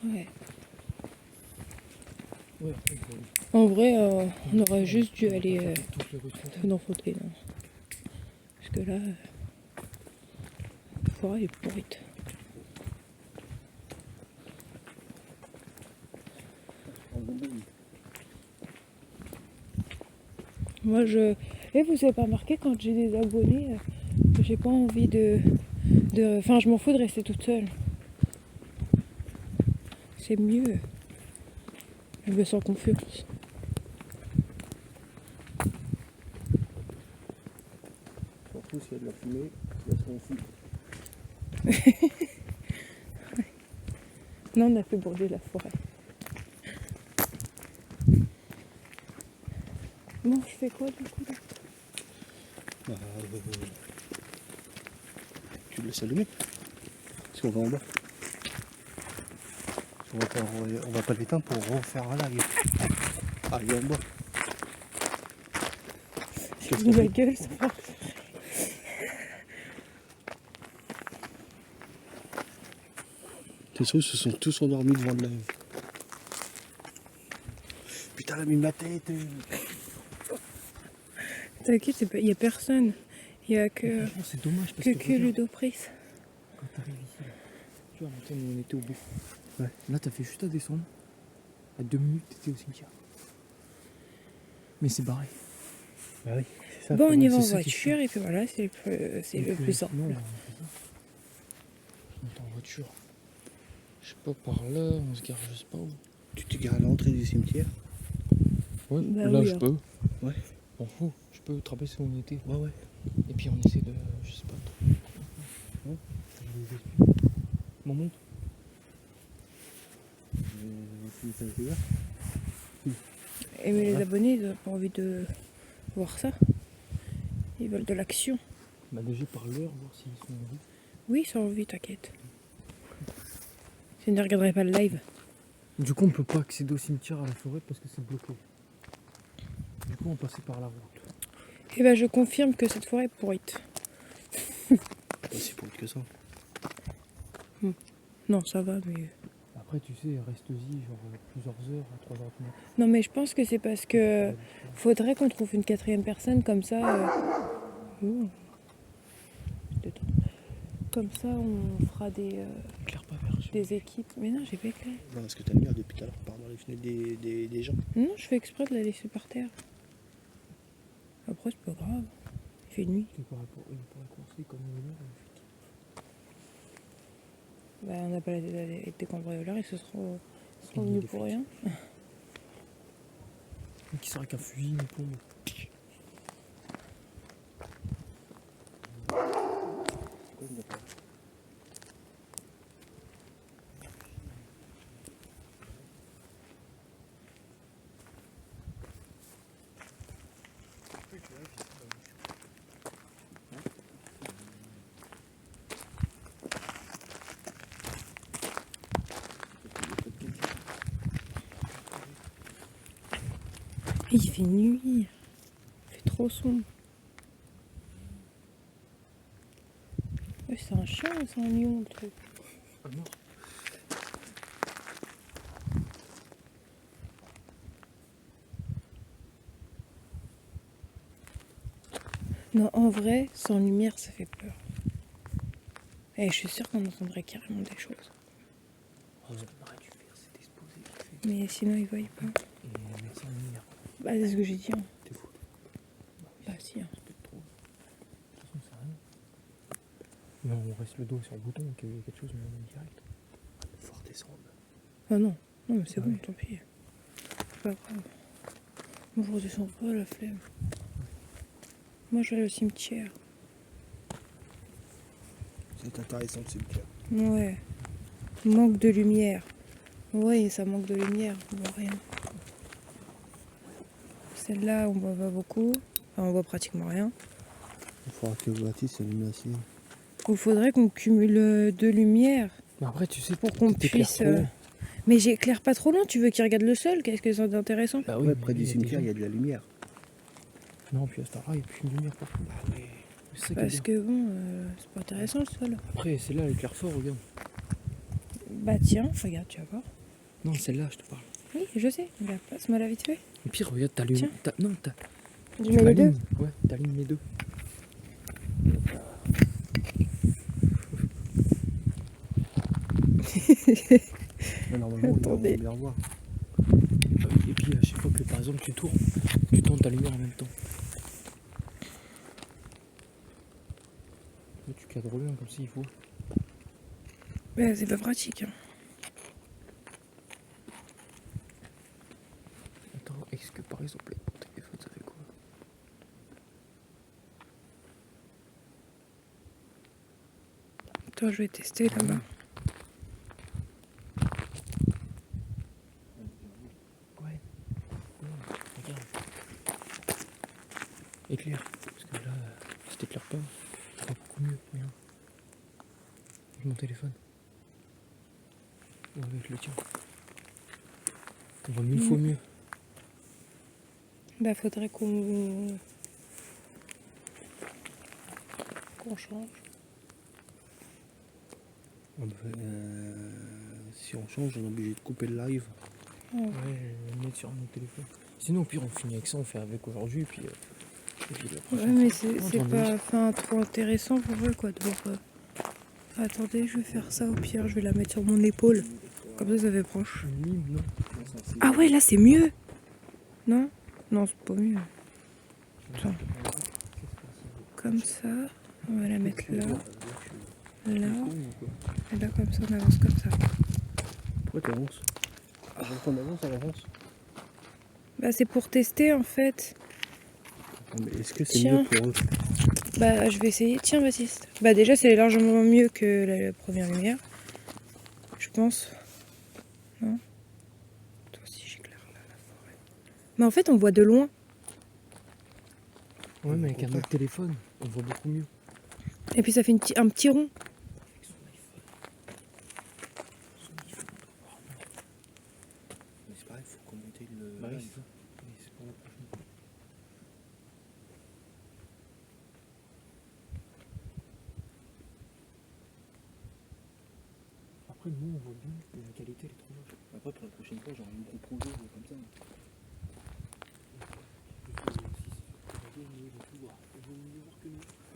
Ouais. Ouais, après, il faut aller. En vrai, on aurait juste dû aller Toutes les routes. dans Fontaine. Non. Parce que là, la forêt est pourrite. Moi, Et vous avez pas remarqué quand j'ai des abonnés, j'ai pas envie Enfin, je m'en fous de rester toute seule. C'est mieux. Je me sens confiance. Surtout s'il y a de la fumée, là c'est en fuite. Non, on a fait brûler la forêt. Bon, je fais quoi du coup là? Tu le laisses allumer? Parce qu'on va en bas. On va pas l'éteindre pour refaire un live. Ah, il est en bas. J'ai mis ma gueule, ça va. Tes souris se sont tous endormis devant le live. Putain, elle a mis ma tête. T'inquiète, il n'y a personne. Il n'y a que C'est dommage parce que Ludopris. quand t'arrives ici, là, tu vois, maintenant on était au bout. Ouais. Là, t'as fait juste à descendre. À 2 minutes, t'étais au cimetière. Mais c'est barré. Bah oui, c'est ça. Bon, on y va en c'est ça qui est voiture et puis voilà, c'est le plus simple. Non, on fait ça. Je monte en voiture. Je sais pas, par là, on se gare, je sais pas où. Tu te gares à l'entrée du cimetière? Ouais, Bah là oui, je hein. peux. Ouais. M'en fous, je peux traverser où on était. Ouais, ouais. Et puis on essaie de. Je sais pas trop. Ouais. On monte. Et mais les abonnés, ils n'ont pas envie de voir ça. Ils veulent de l'action. Bah déjà par l'heure, voir s'ils sont en vie. Oui, ils sont envie, t'inquiète. Je ne regarderai pas le live. Du coup, on peut pas accéder au cimetière à la forêt parce que c'est bloqué. Du coup, on passait par la route. Et ben, je confirme que cette forêt est pourrite. Pas si pour que ça. Non, ça va, mais... Après, tu sais, reste-y genre plusieurs heures, à 3 heures du matin. Non, mais je pense que c'est parce que faudrait qu'on trouve une 4e personne, comme ça... ouh. Détends. Comme ça, on fera Éclaire pas vers. des équipes. Mais non, j'ai pas éclairé. Non, parce que t'as mis depuis tout à l'heure par dans les fenêtres des gens. Non, je fais exprès de la laisser par terre. Après, c'est pas grave. Il fait nuit. Tu pourrais coincer comme une heure. Bah, on n'a pas été cambrioleurs, ils se seront venus pour rien. Qui sera qu'un fusil, une plombe. Il fait nuit. Il fait trop sombre. Ouais, c'est un chien ou c'est un lion, le truc? Ah non. Non, en vrai, sans lumière, ça fait peur. Et je suis sûre qu'on entendrait carrément des choses. On aurait dû faire, c'était exposé. Mais sinon, ils voient pas. Et mettre ça en lumière. Bah, c'est ce que j'ai dit. Hein. T'es fou. Bah, si. Hein. C'est peut-être trop. De toute façon, c'est rien. Non, on reste le dos sur le bouton, qu'il y a quelque chose, mais on est direct. Faut redescendre. Ah non, non, mais c'est Ah bon, ouais. tant pis. C'est pas grave. Moi, je redescends pas, la flemme. Moi, je vais au cimetière. C'est intéressant le cimetière. Ouais. Manque de lumière. Ouais, ça manque de lumière, on voit rien. Celle-là, on voit pas beaucoup. Enfin, on voit pratiquement rien. Il faudra que Baptiste allume la sienne. Il faudrait qu'on cumule deux lumières Mais après, tu sais, pour qu'on t'éclaires puisse... trop loin. Mais j'éclaire pas trop loin, tu veux qu'il regarde le sol? Qu'est-ce que c'est d'intéressant? Bah Ouais, mais près il du y a cimetière, il des y a de la lumière. gens. Non, puis à ce temps-là, il n'y a plus une lumière partout. Bah ouais. C'est ça qui est Parce bien. que bon, c'est pas intéressant le sol. Après, celle-là, elle éclaire fort, regarde. Bah tiens, regarde, tu vas voir. Non, celle-là, je te parle. Oui, je sais, regarde, passe-moi la vite fait. Et pire, regarde, t'allumes. Tiens. Non, t'as. Tu mets les deux? Ouais, t'allumes les deux. Ouais, normalement, Attendez. on va bien voir. Et puis, à chaque fois que par exemple tu tournes ta lumière en même temps. Là, tu cadres bien comme ça, il faut. Ouais, c'est pas pratique. Hein. Attends, est-ce que par exemple, mon téléphone ça fait quoi? Attends, je vais tester là-bas. Ouais. Non, regarde. Éclaire. Parce que là, si t'éclaires pas, ça va beaucoup mieux. Regarde. Mon téléphone. Ouais, avec le tien. On voit 1000 fois mieux. Bah faudrait qu'on change. Si on change, on est obligé de couper le live. Ouais, je vais le mettre sur mon téléphone. Sinon, au pire, on finit avec ça, on fait avec aujourd'hui, puis la Ouais, prochaine mais fois. Non, c'est t'en pas as enfin, trop intéressant pour eux quoi de voir. Attendez, je vais faire ça au pire, je vais la mettre sur mon épaule. Comme ça fait proche. une lime, non? Ah ouais, là c'est mieux. Non? Non, c'est pas mieux. Attends. Comme ça, on va la mettre là, là, et là comme ça on avance comme ça. Pourquoi tu avances? Avant qu'on avance, on avance. Bah c'est pour tester en fait. Mais est-ce que c'est Tiens. mieux pour eux? Bah je vais essayer. Tiens Baptiste. Bah déjà c'est largement mieux que la première lumière. Je pense. Non? Toi aussi j'éclaire là la forêt. Mais en fait on voit de loin. Ouais, mais avec un autre téléphone, on voit beaucoup mieux. Et puis ça fait un petit rond. Mais c'est pareil, il faut commenter le Bah oui, live. c'est ça. Mais c'est pour la prochaine fois. Après, nous, on voit bien, mais la qualité, elle est trop moche. Après, pour la prochaine fois, j'aurai une GoPro comme ça.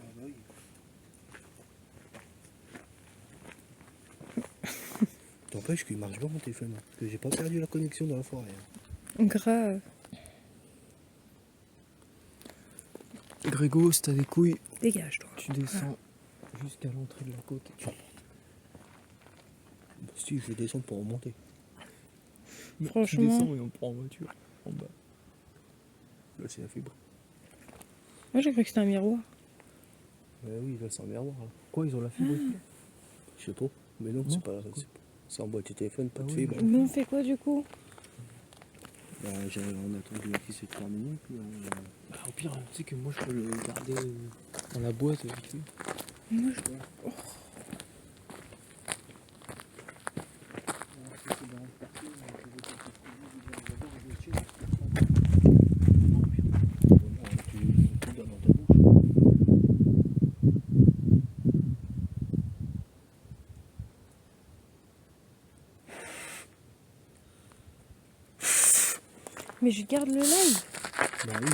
Ah bah oui. T'empêches qu'il marche bien mon téléphone, parce que j'ai pas perdu la connexion dans la forêt. Grave. Grégo, si t'as des couilles, Dégage toi. tu descends jusqu'à l'entrée de la côte. Et tu... Si, je vais descendre pour remonter. Franchement. Tu descends et on prend en voiture. En bas. Là, c'est la fibre. Moi j'ai cru que c'était un miroir. Oui, là, c'est un miroir. Là. Quoi, ils ont la fibre ici? Je sais pas. Mais non, Non. c'est pas. C'est en boîte de téléphone, pas de Ah oui. fibre. Mais on fait quoi du coup? Bah, on attend que qui s'est terminé, puis on... Bah, au pire, tu sais que moi je peux le garder dans la boîte vite fait. Moi je... Tu donnes dans ta bouche. Mais je garde le live. Bah oui.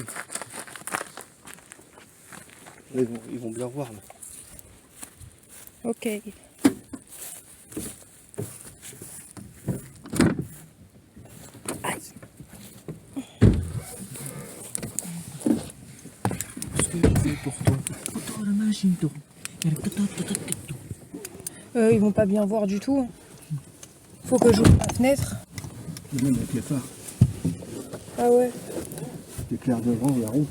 Là, ils vont bien voir là. Ok. Ce que je fais pour toi. Pour la machine tourne. Ils vont pas bien voir du tout. Faut que j'ouvre la fenêtre. Même avec les phares. Ah ouais. L'éclair devant, la route.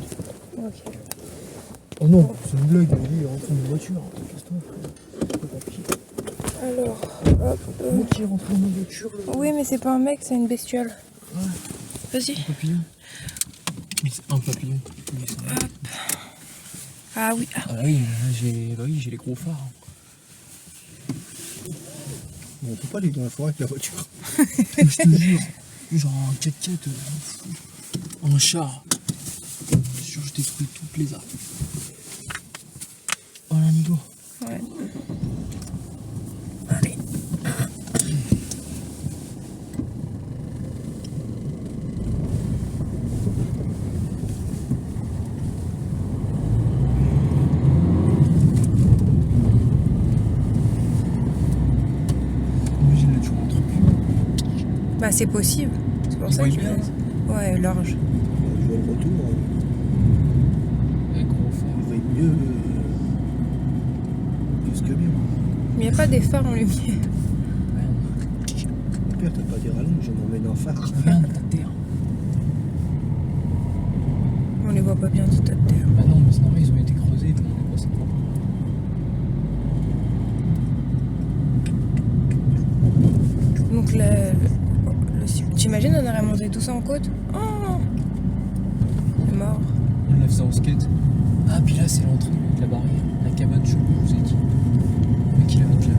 Ok. Oh non, c'est une blague, il est rentré dans une voiture. Casse-toi. Alors, hop. Moi qui est rentré dans une voiture, là. Oui, mais c'est pas un mec, c'est une bestiole. Ouais. Vas-y. Un papillon. C'est un papillon. Ah oui, ah. Ah oui, j'ai les gros phares. Bon, on peut pas aller dans la forêt avec la voiture. Je te jure. Genre un 4x4, un char. Je te jure, je détruis toutes les arbres. Voilà, Nico. Ouais. Allez. Imagine là, tu rentres plus. Bah c'est possible. C'est pour Il ça voit que bien. Ouais, large. Je vois le retour, Avec gros phare. il va être mieux que ce que bien. Mais il n'y a pas des phares en lumière. Au pire, t'as pas des rallonges, je m'emmène en phare. Regarde ta terre. On les voit pas bien toute cette terre. Bah non, mais c'est normal, ils ont été creusés, puis on est passé devant. Donc t'imagines on aurait monté tout ça en côte? Oh, c'est mort. On lève ça en skate. Ah, puis là, c'est l'entrée avec la barrière. La cabane, je vous ai dit. Le mec, il habite là.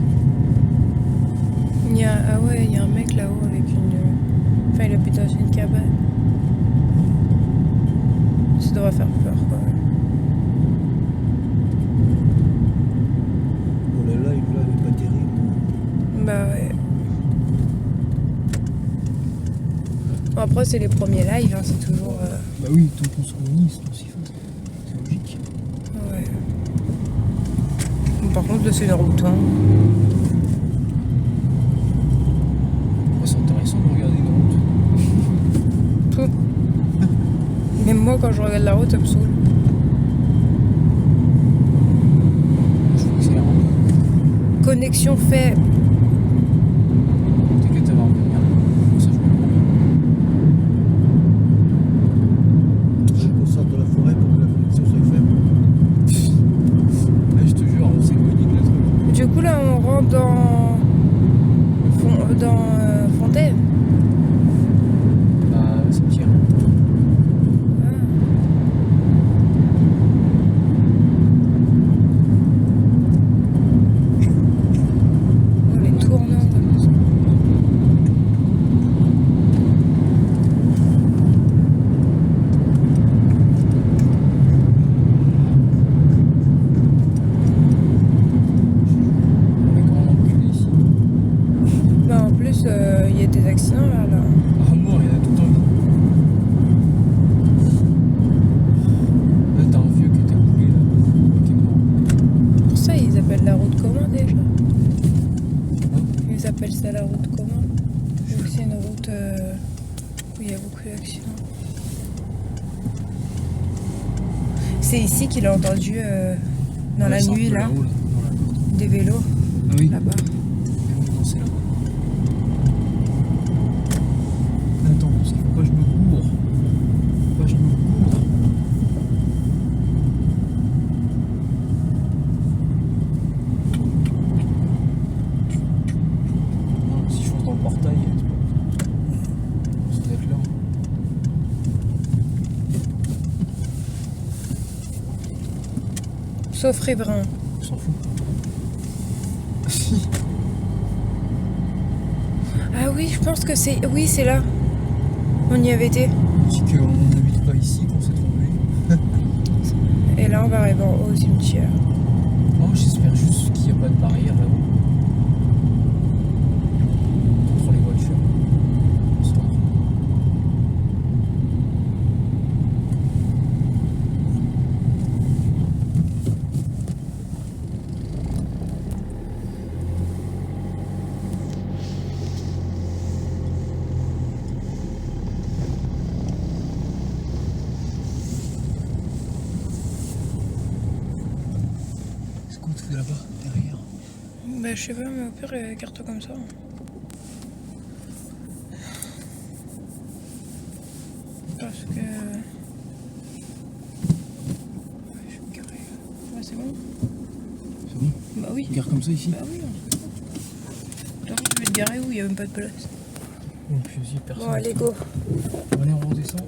Ah ouais, il y a un mec là-haut avec une... Enfin, il habite dans une cabane. Ça devrait faire peur, quoi. Bon, le live là, il est pas terrible. Bah ouais. Bon, après, c'est les premiers lives, hein, c'est toujours... Bah oui, tant qu'on s'organise, tant s'y fait. C'est logique. Ouais. Bon, par contre, là, c'est une route, hein. C'est intéressant de regarder une route. Même moi, quand je regarde la route, ça me saoule. Je trouve que c'est la route. Connexion faible. T'inquiète, ça va revenir. Ça, je comprends bien. On sort de la forêt pour que la connexion soit faible. Là, je te jure, on s'éloigne de la truc. Du coup, là, on rentre dans Fontaine. Bah, ça me tire. Oh, les tournants. On est grand enculé ici. Bah, en plus, il y a des accidents là. Ah, mort, il y en a tout le temps. Là, t'as un vieux qui était roulé là. Qui est mort. Pour ça, ils appellent la route comment déjà? Hein? Ils appellent ça la route comment? Vu que c'est une route où il y a beaucoup d'accidents. C'est ici qu'il a entendu dans la Ouais, c'est un nuit peu là, là-haut, là, dans la porte. des vélos Ah oui. là-bas. Non, c'est là-bas. Attends, parce qu'il faut pas que je me cours. Faut pas que je me cours. Non, si je fonce dans le portail, c'est pas... Ça doit être là. Sauf Riverain. On s'en fout. Ah oui, je pense que c'est... Oui, c'est là. On y avait été. On dit qu'on n'habite pas ici, qu'on s'est trompé. Et là, on va arriver en haut au cimetière. Oh, j'espère juste qu'il n'y a pas de barrière là-haut. Contre les voitures. Ce soir. C'est quoi tout là-bas, derrière? Bah, je sais pas, mais au pire, écarte comme ça. Parce que... Ouais, je suis carré. Ouais, c'est bon? C'est bon? Bah oui. Gare comme ça ici? Bah oui. Attends, je vais te garer où il n'y a même pas de place. Bon, puis aussi, personne. Bon, allez, go. Bon, allez, on redescend.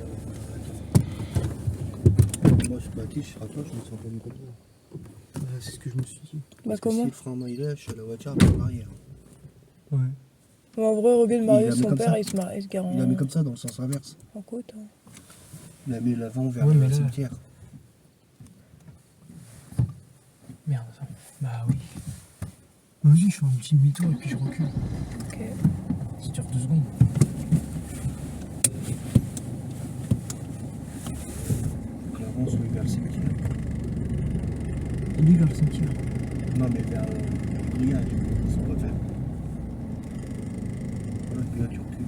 moi, je suis je serai à toi, je me sens pas comme ça. C'est ce que je me suis dit. Bah Parce que comment si le frein à main il lâche, la voiture elle va en arrière. Ouais. Bah, en vrai, regarde Il Mario, la met son comme père, ça. il se gare Il la met comme ça dans le sens inverse. en côte. Hein. Il a mis l'avant vers Ouais, mais le là- cimetière. Merde, attends. Bah oui. Vas-y, je fais un petit demi-tour et puis je recule. Ok. Ça dure 2 secondes. Donc l'avant se met vers le cimetière. Il est vers le cimetière. Non, mais vers le grillage, ils sont pas faits. Voilà, puis là tu recules.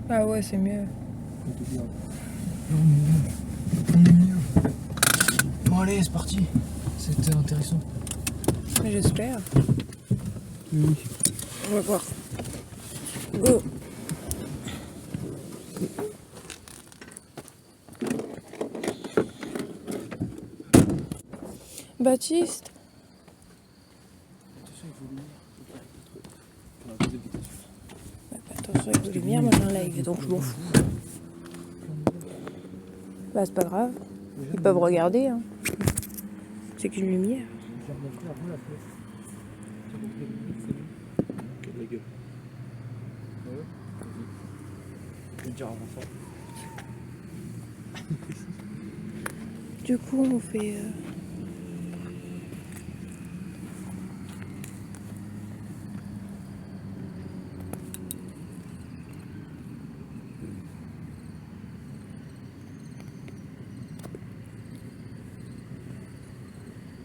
Ah ouais, c'est mieux. Faut te dire. Là, on est mieux. On est mieux. Bon, allez, c'est parti. C'était intéressant. J'espère. Oui. On va voir. Go. Baptiste. Attention avec les lumières, moi j'ai un live, donc je m'en fous. Bah c'est pas grave. Ils peuvent regarder. Hein. C'est qu'une lumière. Je vais remontrer avant la flèche. Quelle la gueule. Ouais. Je vais le dire avant ça. Du coup on fait...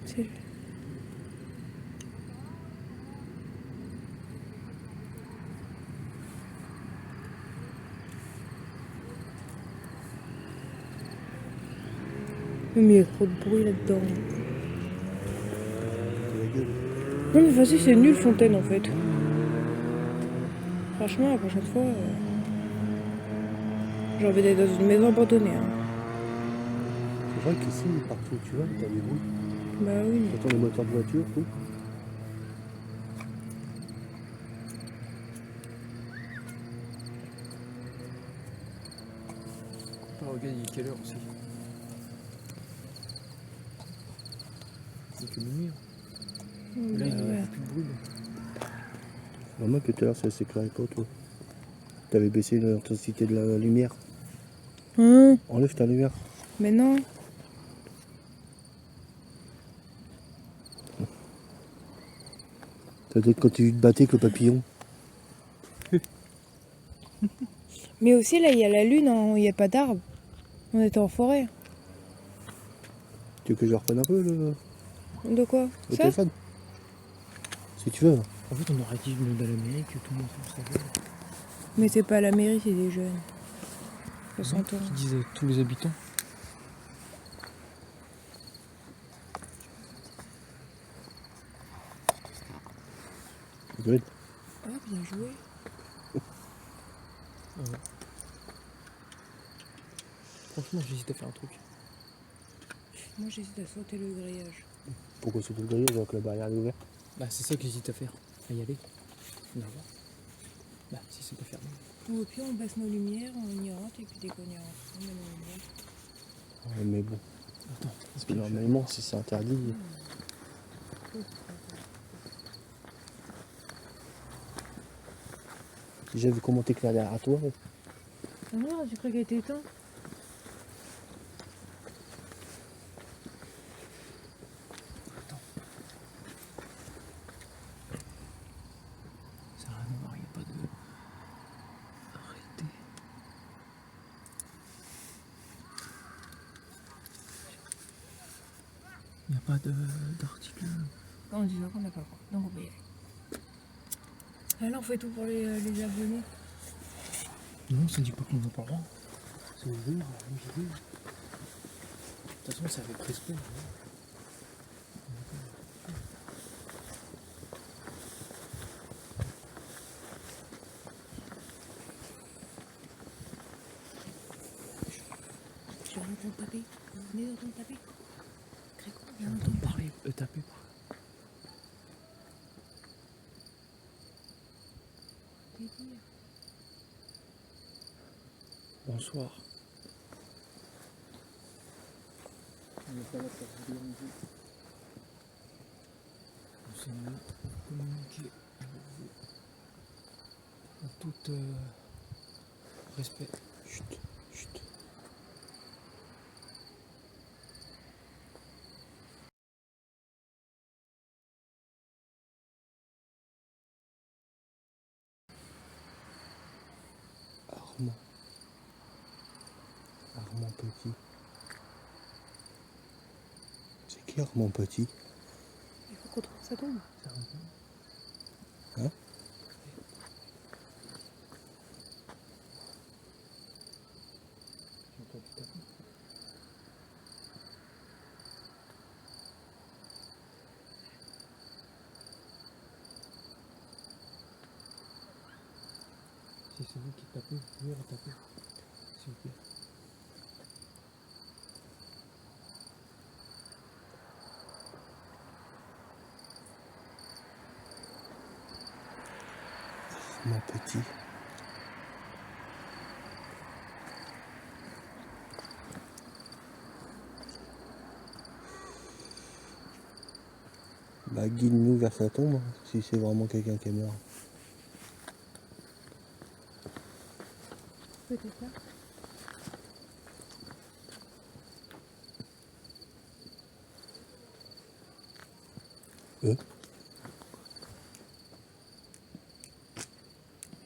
C'est... Mais il y a trop de bruit là-dedans. La gueule. Non mais vas-y, c'est nul Fontaine en fait. Franchement, la prochaine fois, j'ai envie d'être dans une maison abandonnée. Hein. C'est vrai qu'ici, partout où tu vas, t'as des bruits. Bah oui. T'entends les moteurs de voiture, tout. Oh, regarde, il est quelle heure aussi? C'est que lumière. Là, il n'y a Ouais. plus de bruit. Là. Vraiment que tout à l'heure, ça s'éclairait pas, toi. T'avais baissé l'intensité de la lumière. Enlève ta lumière. Mais non. T'as peut-être quand tu te battais avec le papillon. Mais aussi là, il y a la lune, hein, il n'y a pas d'arbres. On était en forêt. Tu veux que je reprenne un peu le De quoi? Ça? téléphone? Si tu veux. En fait, on aurait dit le monde à l'Amérique, tout le monde s'en savait. Mais c'est pas la mairie, c'est des jeunes. 60 ans. Qui disent à tous les habitants. Good. Ah, bien joué. Franchement, j'hésite à faire un truc. Moi, j'hésite à sauter le grillage. Pourquoi c'est tout le grillage alors que la barrière est ouverte? Bah, c'est ça que j'hésite à faire. À y aller. On va voir. Bah, si c'est pas fermé. Ou au pire, on baisse nos lumières, on y rentre, et puis dès qu'on y rentre, on met nos lumières. Ouais, mais bon. Attends, Parce que normalement, si c'est interdit. Déjà vu comment t'éclaires derrière toi. Ah non, tu crois qu'elle était éteinte? ça n'a rien à voir, il n'y a pas de. Arrêtez. Il n'y a pas d'article. Non, on dit qu'on n'a pas le droit, donc on peut y aller. Ah là, on fait tout pour les abonnés. Non, ça dit pas qu'on n'a pas le droit. C'est ouvert, de toute façon, ça fait respect. Tu vas entendre taper. Vous venez d'entendre taper. Grégo, J'ai entendu parler, taper. Bonsoir. On n'est pas là pour vous déranger. Nous sommes là pour communiquer avec vous en tout respect. Chut, chut. Armand. Armand Petit. C'est qui Armand Petit? Il faut qu'on trouve sa tombe. Hein? J'ai entendu taper. Si c'est vous qui tapez, vous pouvez retaper. S'il vous plaît. Armand Petit. Bah guide-nous vers sa tombe, hein, si c'est vraiment quelqu'un qui est mort. Peut-être là.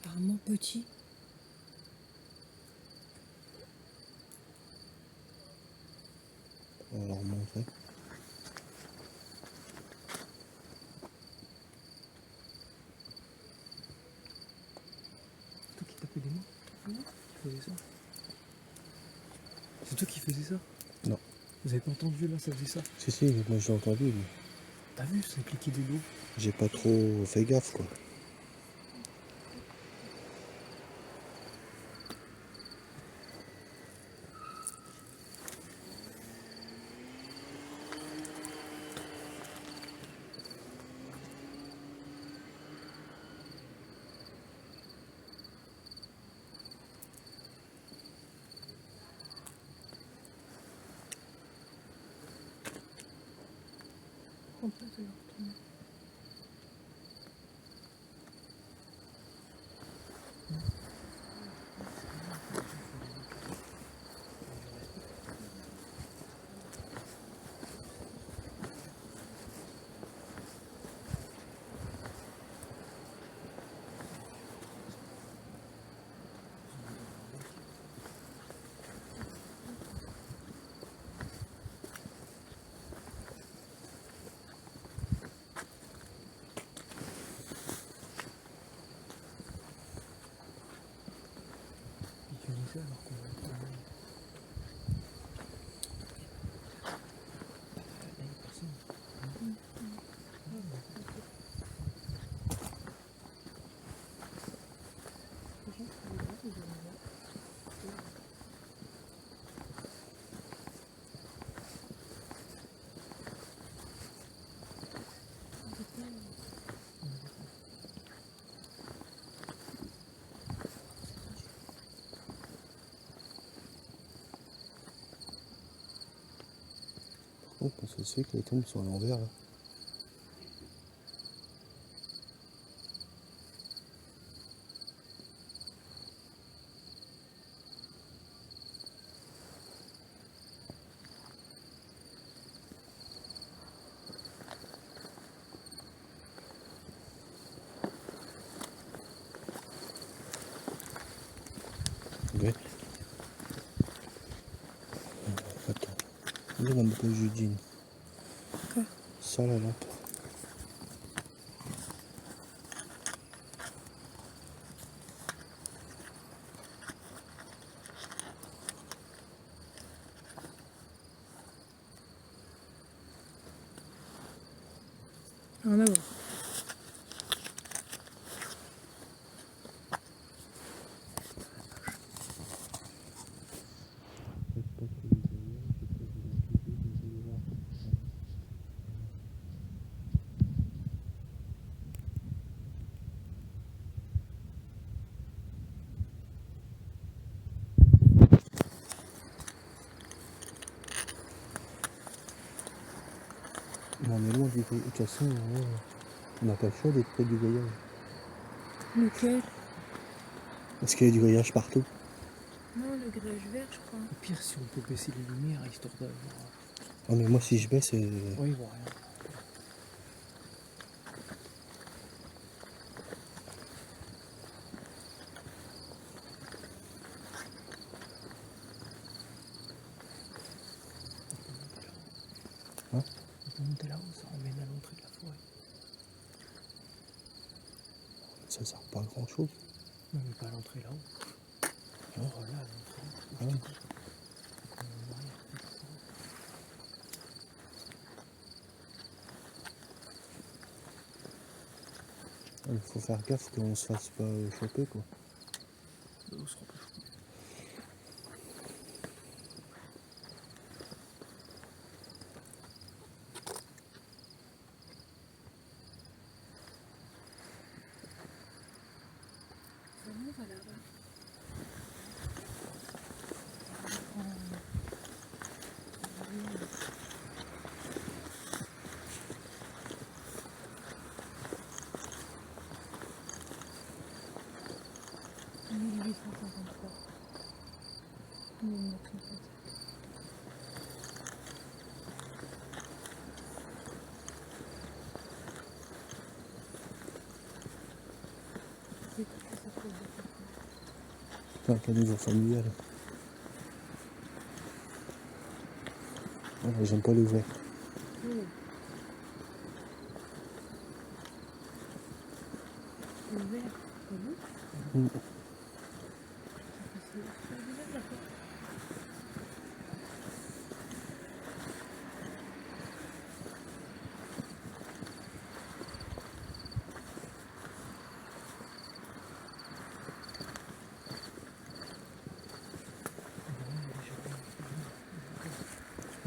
Armand Petit. On va leur montrer. C'est toi qui tapais les mains? Qui faisait ça? C'est toi qui faisais ça? Non. Vous avez pas entendu là, ça faisait ça? Si, si, moi j'ai entendu, mais T'as vu, ça cliquait des dos. j'ai pas trop fait gaffe, quoi. On peut se le retourner. Il faisait ça alors qu'on là, il y a personne. Oh, ça se fait que les tombes sont à l'envers, là. Ouais. Attends. Là, on a pas Eugène. Quoi? Sans la lampe. Rien à voir. du grillage. De toute façon, on n'a pas le choix d'être près du grillage. Lequel? Parce qu'il y a du grillage partout. Non, le grillage vert, je crois. Au pire, si on peut baisser les lumières, histoire d'avoir. Ah mais moi si je baisse, Ouais, il voit rien. Hein? On peut monter là-haut, ça emmène à l'entrée de la forêt. ça sert pas à grand chose. Non, mais pas à l'entrée là-haut. Voilà, à l'entrée. Ah. Je te dis. Donc, on est en arrière, c'est pas ça. Il faut faire gaffe qu'on se fasse pas choper quoi. Bah, on se rend pas fou. Vraiment, on va là-bas. C'est un caniveau familial. Ah, j'aime pas les verts. Le vert, t'as vu? Mm.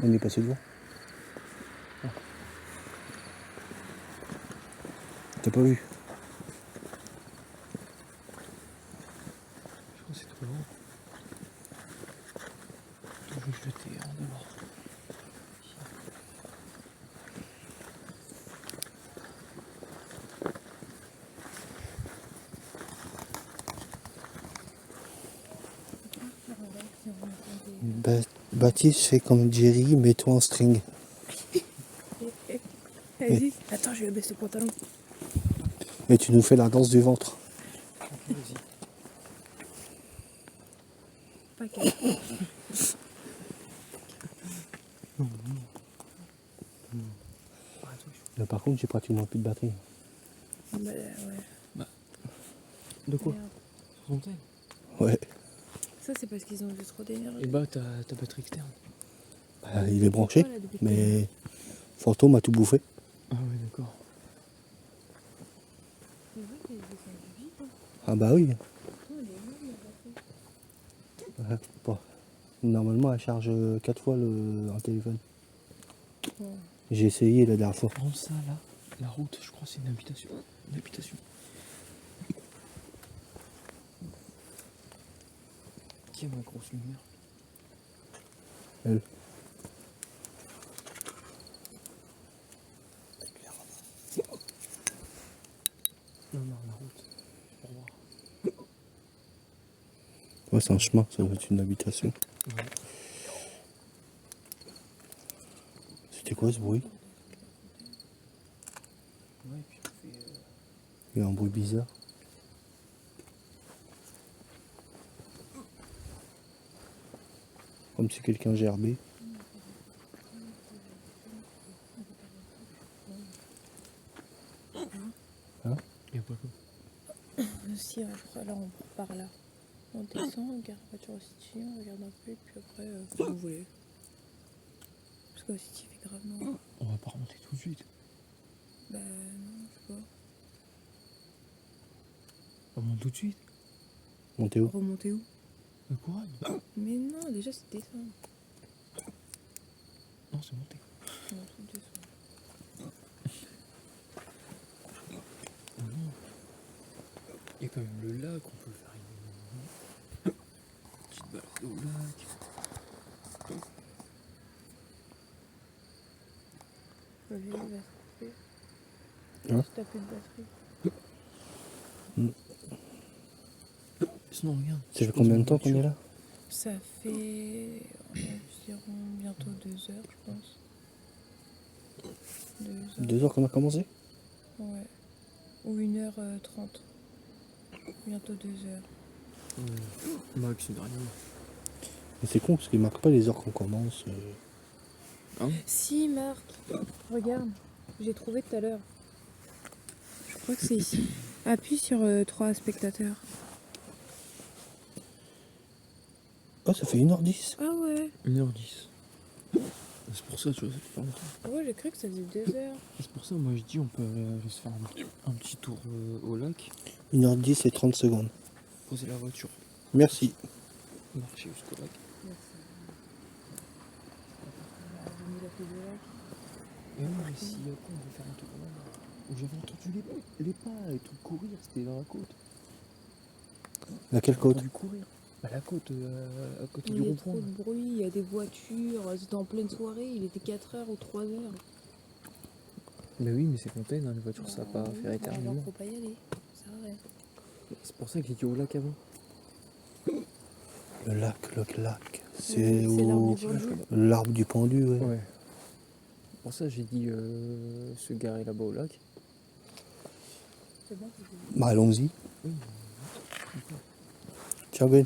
On est passé devant. Ah. T'as pas vu? Je crois que c'est trop loin. Je vais jeter en dehors. Baptiste fait comme Jerry, mets-toi en string. Vas-y. Attends, je vais baisser le pantalon. Et tu nous fais la danse du ventre. Ok, vas-y. Pas qu'elle. Là, par contre, j'ai pratiquement plus de batterie. Bah, ouais. De quoi? Merde. Sur ton tel? Ouais. Ça, c'est parce qu'ils ont vu trop d'énergie. Et bah, ta batterie externe. Bah, il est branché, Pourquoi, là, depuis mais Fantôme a tout bouffé. Ah ouais, d'accord. C'est vrai qu'elle est descendue vite, hein. Ah bah oui. Putain, elle est énorme, la batterie. Ouais, bon. Normalement, elle charge 4 fois un téléphone. Ouais. J'ai essayé la dernière fois. Par contre, ça là, la route, je crois que c'est une habitation. Une habitation. Qui a ma grosse lumière? Elle. Non, non, la route. Pour voir. Ouais, c'est un chemin, ça doit être une habitation. Ouais. C'était quoi ce bruit? Ouais, et puis on fait. Il y a un bruit bizarre. Comme si quelqu'un gerbait. Il y a pas quoi? Si, je crois, là, on part là. On descend, on garde la voiture au City, on regarde un peu, et puis après, si vous voulez. Parce qu'au City, il fait grave noir. On va pas remonter tout de suite. Bah, non, je sais pas. On remonte tout de suite. Montez où? Remonter où? Le couronne? Mais non, déjà, c'est descendre. Non, c'est monté. Non, c'est descendre. Oh non. Il y a quand même le lac, on peut faire une petite balade au lac. Le vélo va se couper. Hein? Si t'as plus de batterie. Sinon, regarde. Ça fait combien de temps qu'on est là? Ça fait environ bientôt 2 heures, je pense. 2 heures. 2 heures qu'on a commencé? Ouais. Ou 1h30. Bientôt 2 heures. Max, c'est dernier. Mais c'est con parce qu'il marque pas les heures qu'on commence. Si, Marc, regarde, j'ai trouvé tout à l'heure. Je crois que c'est ici. Appuie sur 3 spectateurs. Oh, ça fait 1h10. Ah ouais. 1h10. C'est pour ça, tu vois, ça fait pas longtemps. Ouais, j'ai cru que ça faisait 2 heures. C'est pour ça, moi je dis, on peut aller se faire un petit tour au lac, 1h10 et 30 secondes. poser la voiture, Merci. marcher jusqu'au lac. Et oui, mais si après on veut faire un tour là, où j'avais entendu les pas et tout courir, c'était dans la côte. À quelle J'ai côte? entendu courir. Bah la côte, à côté Il du y a rond-point. trop de bruit, il y a des voitures, c'était en pleine soirée, il était 4h ou 3h. Bah oui, mais c'est fontaine, hein, les voitures ça va pas faire éternellement. Faut pas y aller, ça arrête. C'est pour ça que j'ai dit au lac avant. Le lac. C'est C'est l'arbre où? du Ventoux. L'arbre du pendu, ouais. Ouais. C'est pour ça que j'ai dit se garer là-bas au lac. C'est bon. Bah allons-y. Oui. Ciao Ben.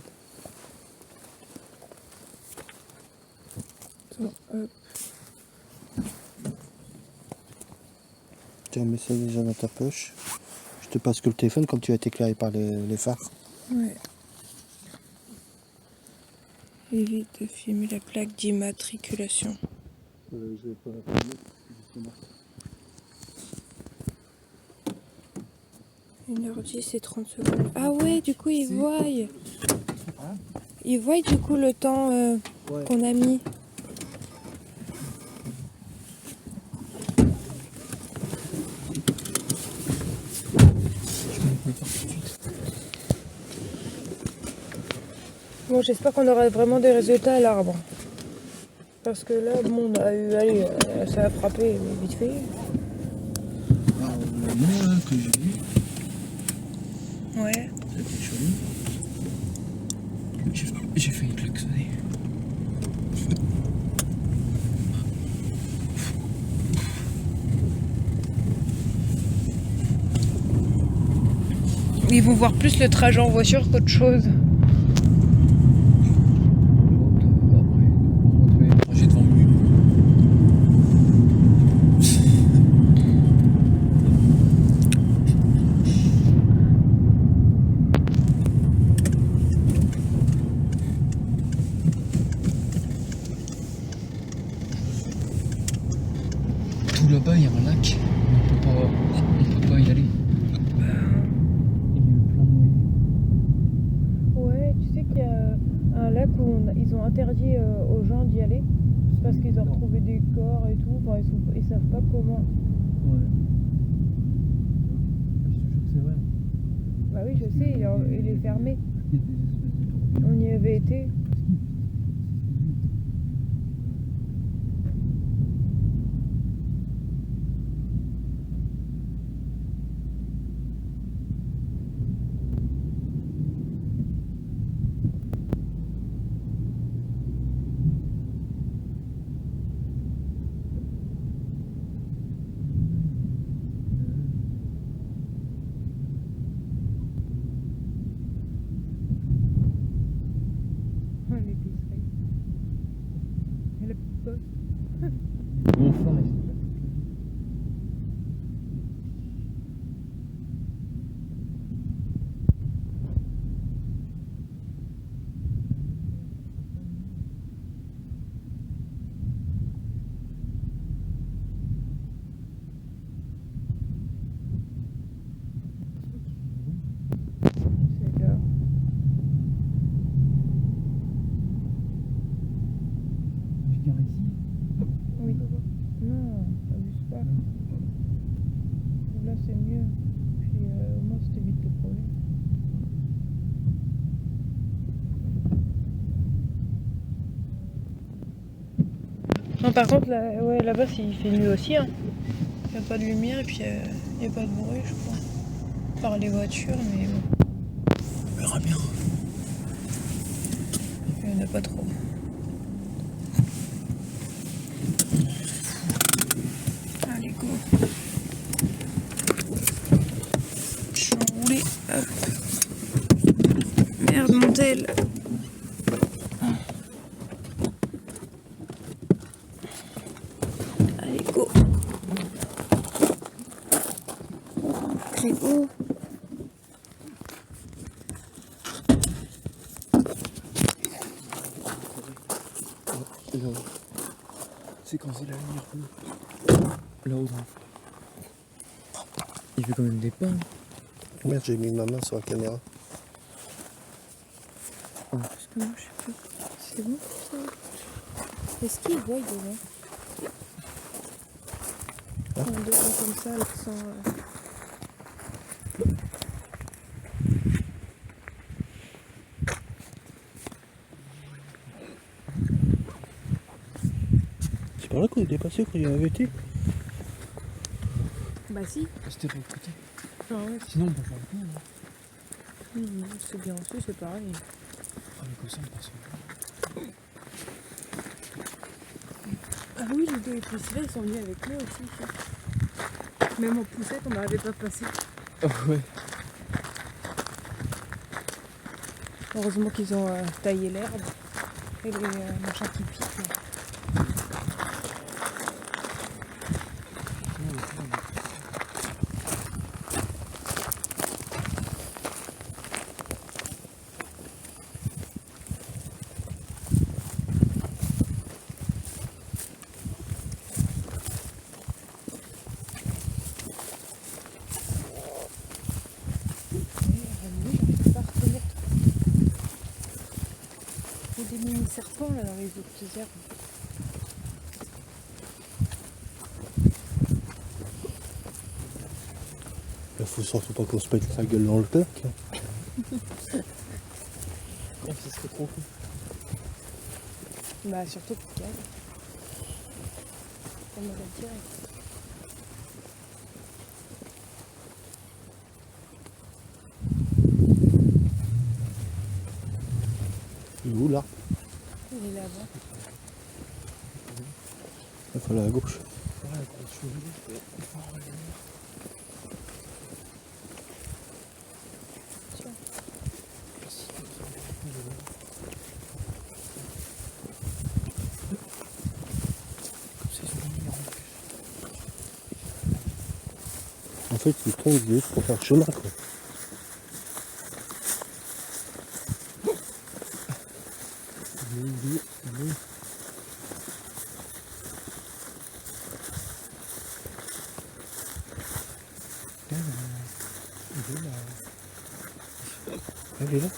Tiens, mets ça déjà dans ta poche. Je te passe que le téléphone comme tu vas être éclairé par les phares. Ouais. Évite de filmer la plaque d'immatriculation. Je vais pas la filmer, justement. 1h10 et 30 secondes. Ah ouais, du coup, ils voient. Ils voient du coup le temps Ouais. qu'on a mis. Bon, j'espère qu'on aura vraiment des résultats à l'arbre. Parce que là, bon, on a eu, allez, ça a frappé vite fait. Alors, moi que j'ai vu, Ouais. c'était chelou. J'ai failli klaxonner. Ils vont voir plus le trajet en voiture qu'autre chose. Après, on va trouver le trajet devant lui. Tout là-bas, il y a un lac. On peut pas y aller. Il y a plein de noyés. Ouais, tu sais qu'il y a un lac où ils ont interdit aux gens d'y aller parce qu'ils ont retrouvé des corps et tout. Enfin, ils savent pas comment. Ouais. Je te jure que c'est vrai. Bah oui, je sais, il est fermé. Il y a des espèces de tourbillons. On y avait été. L'épicerie. Et la petite poste. Bon phare ici. C'est là. Je gare ici. Oui. Là-bas. Non, abuse pas. Là, c'est mieux. Puis au moins, ça t'évite le problème. Non, par contre, là, ouais, là-bas, il fait nuit aussi. Hein. Il n'y a pas de lumière et puis il Il n'y a pas de bruit, je crois. Par les voitures, mais bon. On verra bien. Il n'y en a pas trop. Allez, go. Je suis enroulée. Hop. Merde, mon tel. Allez, go. Très beau. Là-haut. C'est quand c'est la lumière bleue. Là-haut dans le fond. Il fait quand même des pas. Hein. Merde, j'ai mis ma main sur la caméra. Parce que moi, je sais pas. C'est bon ça? Est-ce qu'ils voient devant? Devant comme ça, avec son. C'est par là qu'on était passé quand il y avait été. Bah si. C'était de l'autre côté. Ah ouais, Sinon, on peut faire le coup. Hein. c'est bien aussi, c'est pareil. Ah, mais comme ça, on passe. Ah oui, les deux épiciers, ils sont venus avec moi aussi. Même en poussette, on n'arrivait pas à passer. Oh, ouais. Heureusement qu'ils ont taillé l'herbe et les machins qui piquent. Là. Il y a des mini serpents là dans les autres herbes. Il faut surtout pas qu'on se pète la gueule dans le parc. Oh, ça serait trop cool. Bah surtout pour Cal. Ça m'aurait direct. Il est où là? Il est là-bas. Il faut aller à gauche. Ouais, quand je suis venu, En fait, ils tombent juste pour faire le chemin, quoi. Elle est là.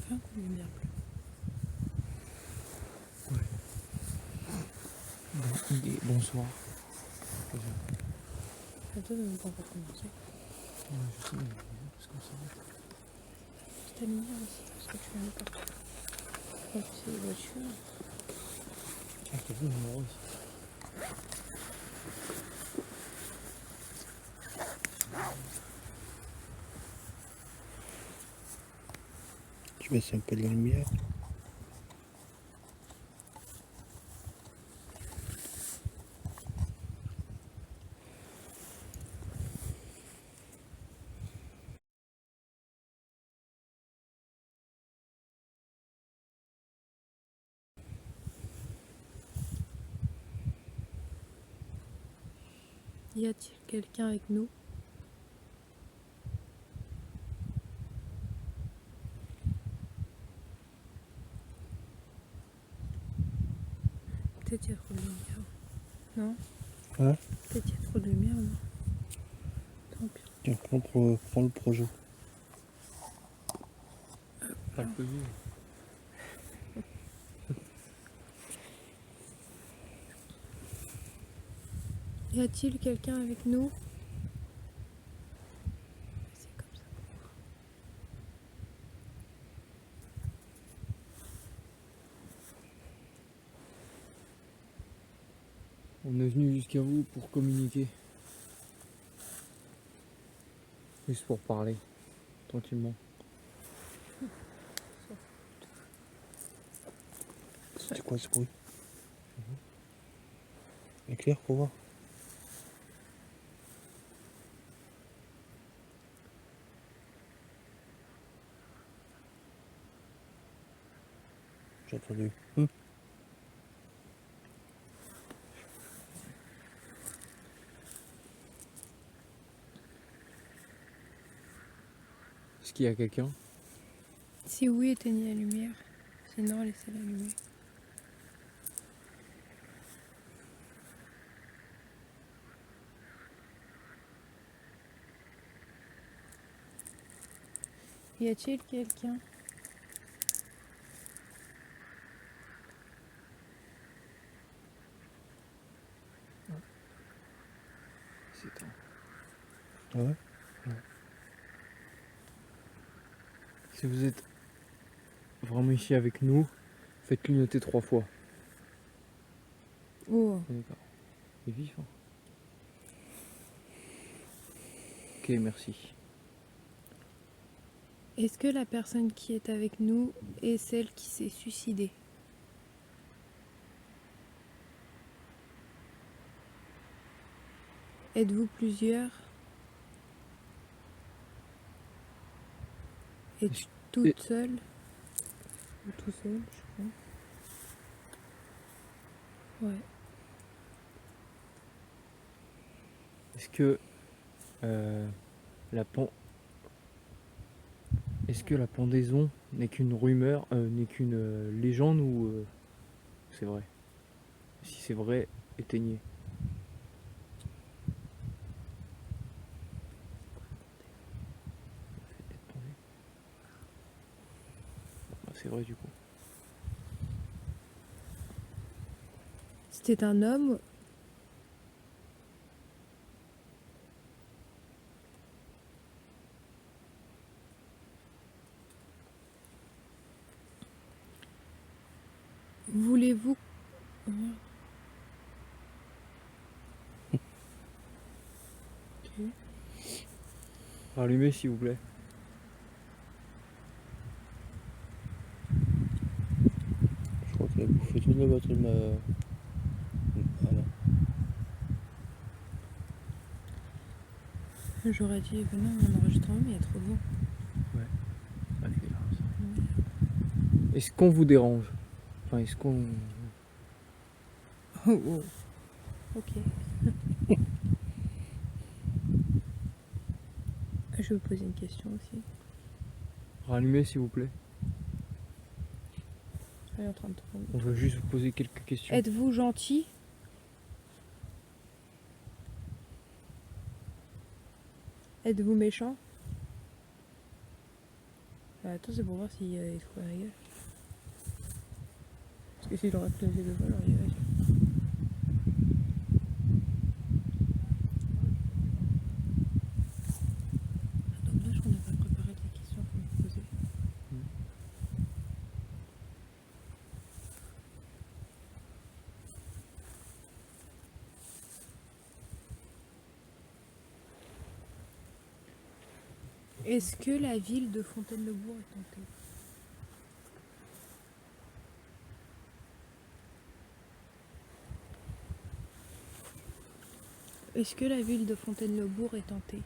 Enfin, lumière bleue. Bonsoir. Attends, on va pas commencer. Ouais, je sais, mais parce qu'on s'en va. C'est ta lumière aussi, parce que tu viens de partout. Et puis c'est les voitures. Ah, t'as vu le numéro ici. Tu baisses un peu la lumière. Y a-t-il quelqu'un avec nous? Peut-être il y a trop de lumière. Non? Hein? Peut-être il y a trop de lumière, non? Tant pis. Tiens, prends le projet. Pas le peser. Y a-t-il quelqu'un avec nous? C'est comme ça. On est venu jusqu'à vous pour communiquer. Juste pour parler, tranquillement. C'était quoi ce bruit? Éclair pour voir. J'ai entendu. Est-ce qu'il y a quelqu'un? Si oui, éteignez la lumière. Sinon, laissez-la allumer. Y a-t-il quelqu'un? C'est éteint. Ah ouais? Si vous êtes vraiment ici avec nous, faites clignoter 3 fois. Oh, D'accord. Il est vif, hein. Ok, merci. est-ce que la personne qui est avec nous est celle qui s'est suicidée? Êtes-vous plusieurs? Es-tu toute seule? Ou tout seul, je sais pas. Ouais. Est-ce que la pen- Est-ce que la pendaison n'est qu'une rumeur, n'est qu'une légende ou c'est vrai? Si c'est vrai, éteignez. Bah, c'est vrai du coup. C'était un homme? Voulez-vous... Allumez s'il vous plaît. Je crois qu'elle a bouffé toute la batterie de ma... Ah non. J'aurais dit non, mon enregistrement, mais il y a trop de vent. Ah, c'est grave, ça. Est-ce qu'on vous dérange? Enfin, est-ce qu'on... Oh, oh. Ok. Je vais vous poser une question aussi. Rallumez s'il vous plaît. Elle est en train de tourner. On veut juste vous poser quelques questions. Êtes-vous gentil? Êtes-vous méchant? Attends, c'est pour voir s'il se fout à la gueule. Parce que s'il aurait plongé le vol, alors il va. Dommage qu'on n'a pas préparé les questions qu'on me posait. Est-ce que la ville de Fontaine-le-Bourg est tentée? Est-ce que la ville de Fontaine-le-Bourg est tentée?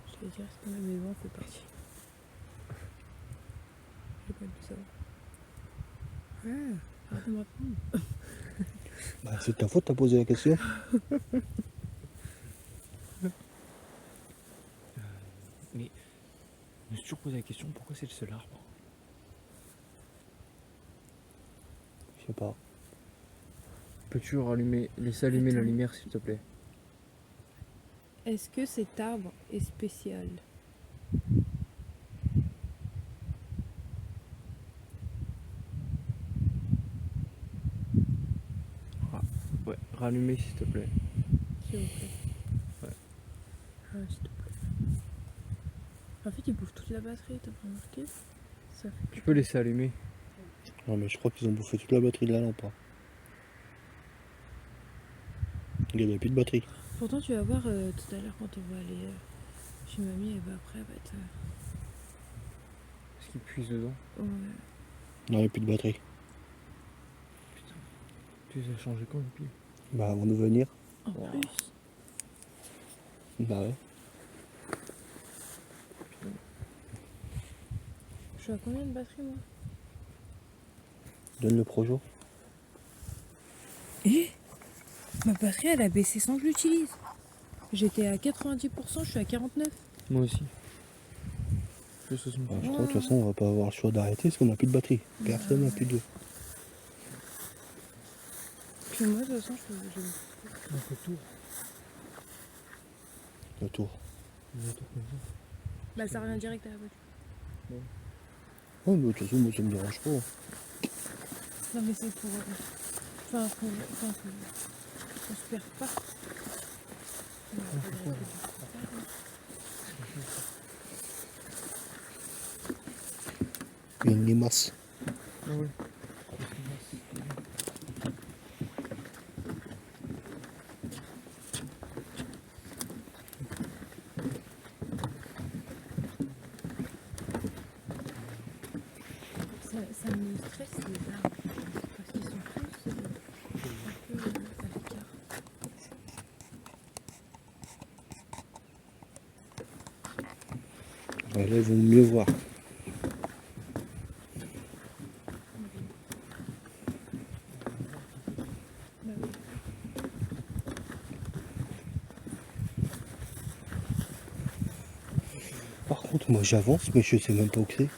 Je vais dire, est-ce que ma maison fait partie? J'ai pas envie de savoir. Arrête de me répondre. Bah, c'est de ta faute, t'as posé la question. Mais je me suis toujours posé la question, pourquoi c'est le seul arbre? Je sais pas. Peux-tu laisser allumer la Attends. lumière s'il te plaît? Est-ce que cet arbre est spécial? Ouais, rallumer s'il te plaît. S'il vous plaît. Ouais. S'il te plaît. En fait, il bouffe toute la batterie, t'as pas remarqué? Ça fait... Tu peux laisser allumer? Non, mais je crois qu'ils ont bouffé toute la batterie de la lampe. Hein. Il n'y avait plus de batterie. Pourtant, tu vas voir tout à l'heure quand on va aller chez mamie, et bah après, elle va être. Est-ce qu'il puise dedans? Ouais. Non, il n'y a plus de batterie. Putain. Tu les as changés quand les piles? Bah, avant de venir. En Wow. plus. Bah ouais. Je suis à combien de batterie, moi? Donne le projo. Et ma batterie, elle a baissé sans que je l'utilise. J'étais à 90%, je suis à 49%. Moi aussi. Je suis 60. Bah, je crois que de toute façon, on va pas avoir le choix d'arrêter parce qu'on n'a plus de batterie. Personne n'a plus d'eau. Puis moi, de toute façon, je... Donc le tour. Le tour. Le tour comme ça. Bah, ça revient direct à la voiture. Oh, mais de toute façon, moi, ça me dérange pas. Non, mais c'est pour. Enfin, qu'on se perd pas. Il y a une limace. Ah ouais. Ça me stresse les arbres. Parce qu'ils sont tous un peu à l'écart. Ouais, là, ils vont mieux voir. Bah oui. Par contre, moi, j'avance, mais je sais même pas où que c'est.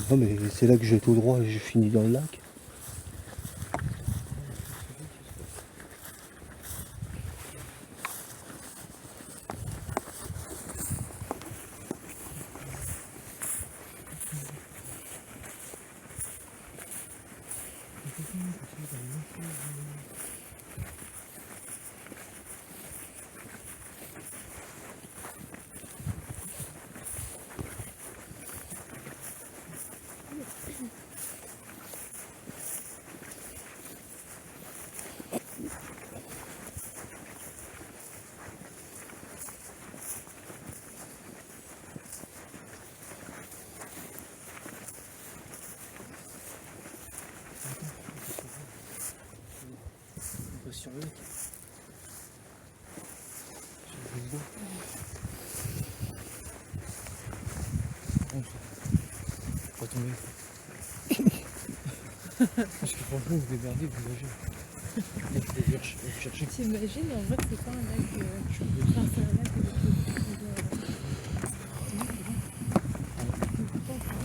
Non, mais c'est là que je vais tout droit et je finis dans le lac. On va sur le lac. Sur le bois. Faut pas tomber. Parce que franchement, vous démerdez, vous nagez. Il faut vous chercher. T'imagines, en vrai, c'est pas un lac. Enfin, c'est un lac de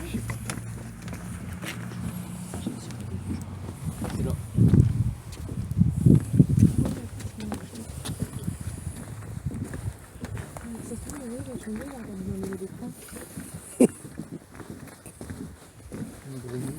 Je sais pas. C'est là. Ça se trouve, on est dans une île, on va nous donner des points. Un gros mot.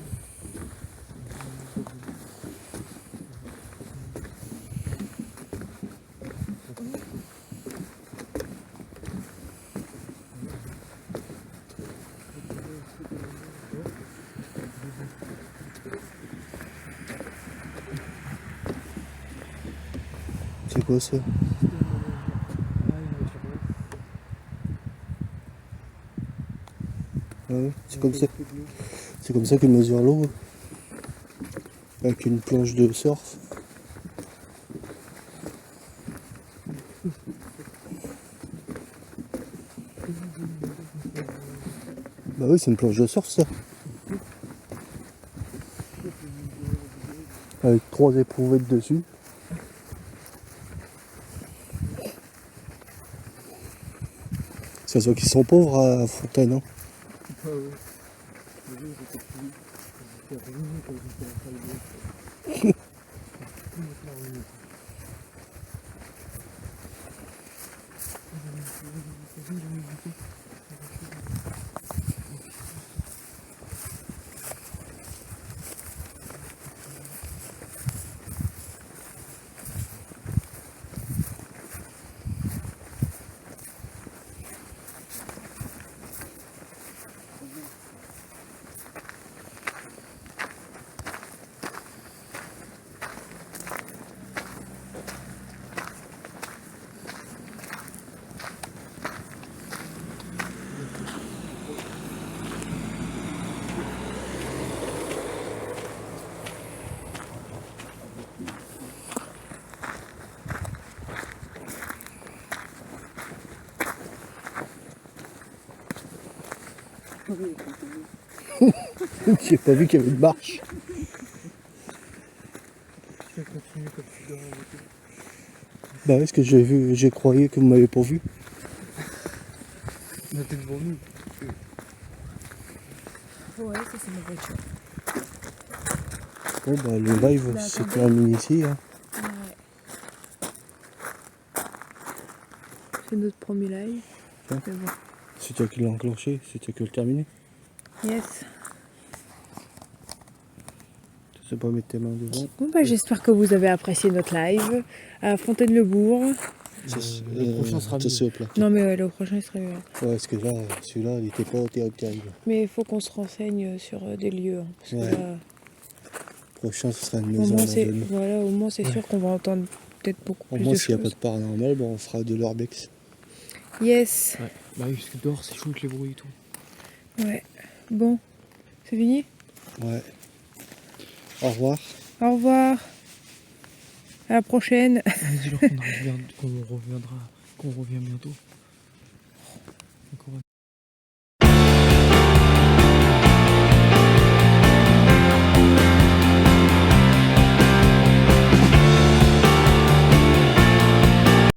C'est quoi ça? Ah ouais, c'est comme ça. C'est comme ça qu'ils mesurent l'eau. Avec une planche de surf. Bah oui, c'est une planche de surf ça. avec 3 éprouvettes dessus. Ça se voit qu'ils sont pauvres à Fontaine. Hein. Ah ouais. Le jour, j'étais plus. J'étais ruiné quand j'étais en salle de bain. Complètement ruiné. J'ai pas vu qu'il y avait une marche. Tu vas continuer comme tu dors avec eux. Bah est-ce que j'ai vu, j'ai croyé que vous m'avez pas vu. On était devant nous. Ouais, ça c'est ma voiture. Bon bah le live Bah, se attendez. termine ici. Hein. Ouais. C'est notre premier live. Ouais. Mais bon. C'est toi qui l'as enclenché, c'est toi qui l'as terminé. Yes. Tu sais pas mettre tes mains devant. Bon bah j'espère que vous avez apprécié notre live à Fontaine-le-Bourg. Le prochain sera ça mieux. se plaque. Non mais ouais, le prochain il serait mieux. Ouais, parce que là, celui-là, il était pas terrible. Mais il faut qu'on se renseigne sur des lieux. Hein, parce Ouais. que là, Le prochain, ce sera une au maison moins c'est abandonnée. voilà, au moins c'est sûr qu'on va entendre peut-être beaucoup Au plus moins, de s'il n'y a pas choses. de paranormal, bon, on fera de l'orbex. Yes. Ouais. Bah oui, parce que dehors c'est chaud avec les bruits et tout. Ouais. Bon, c'est fini. Ouais. Au revoir. Au revoir. À la prochaine. Dis-leur qu'on arrive qu'on reviendra, qu'on revient bientôt.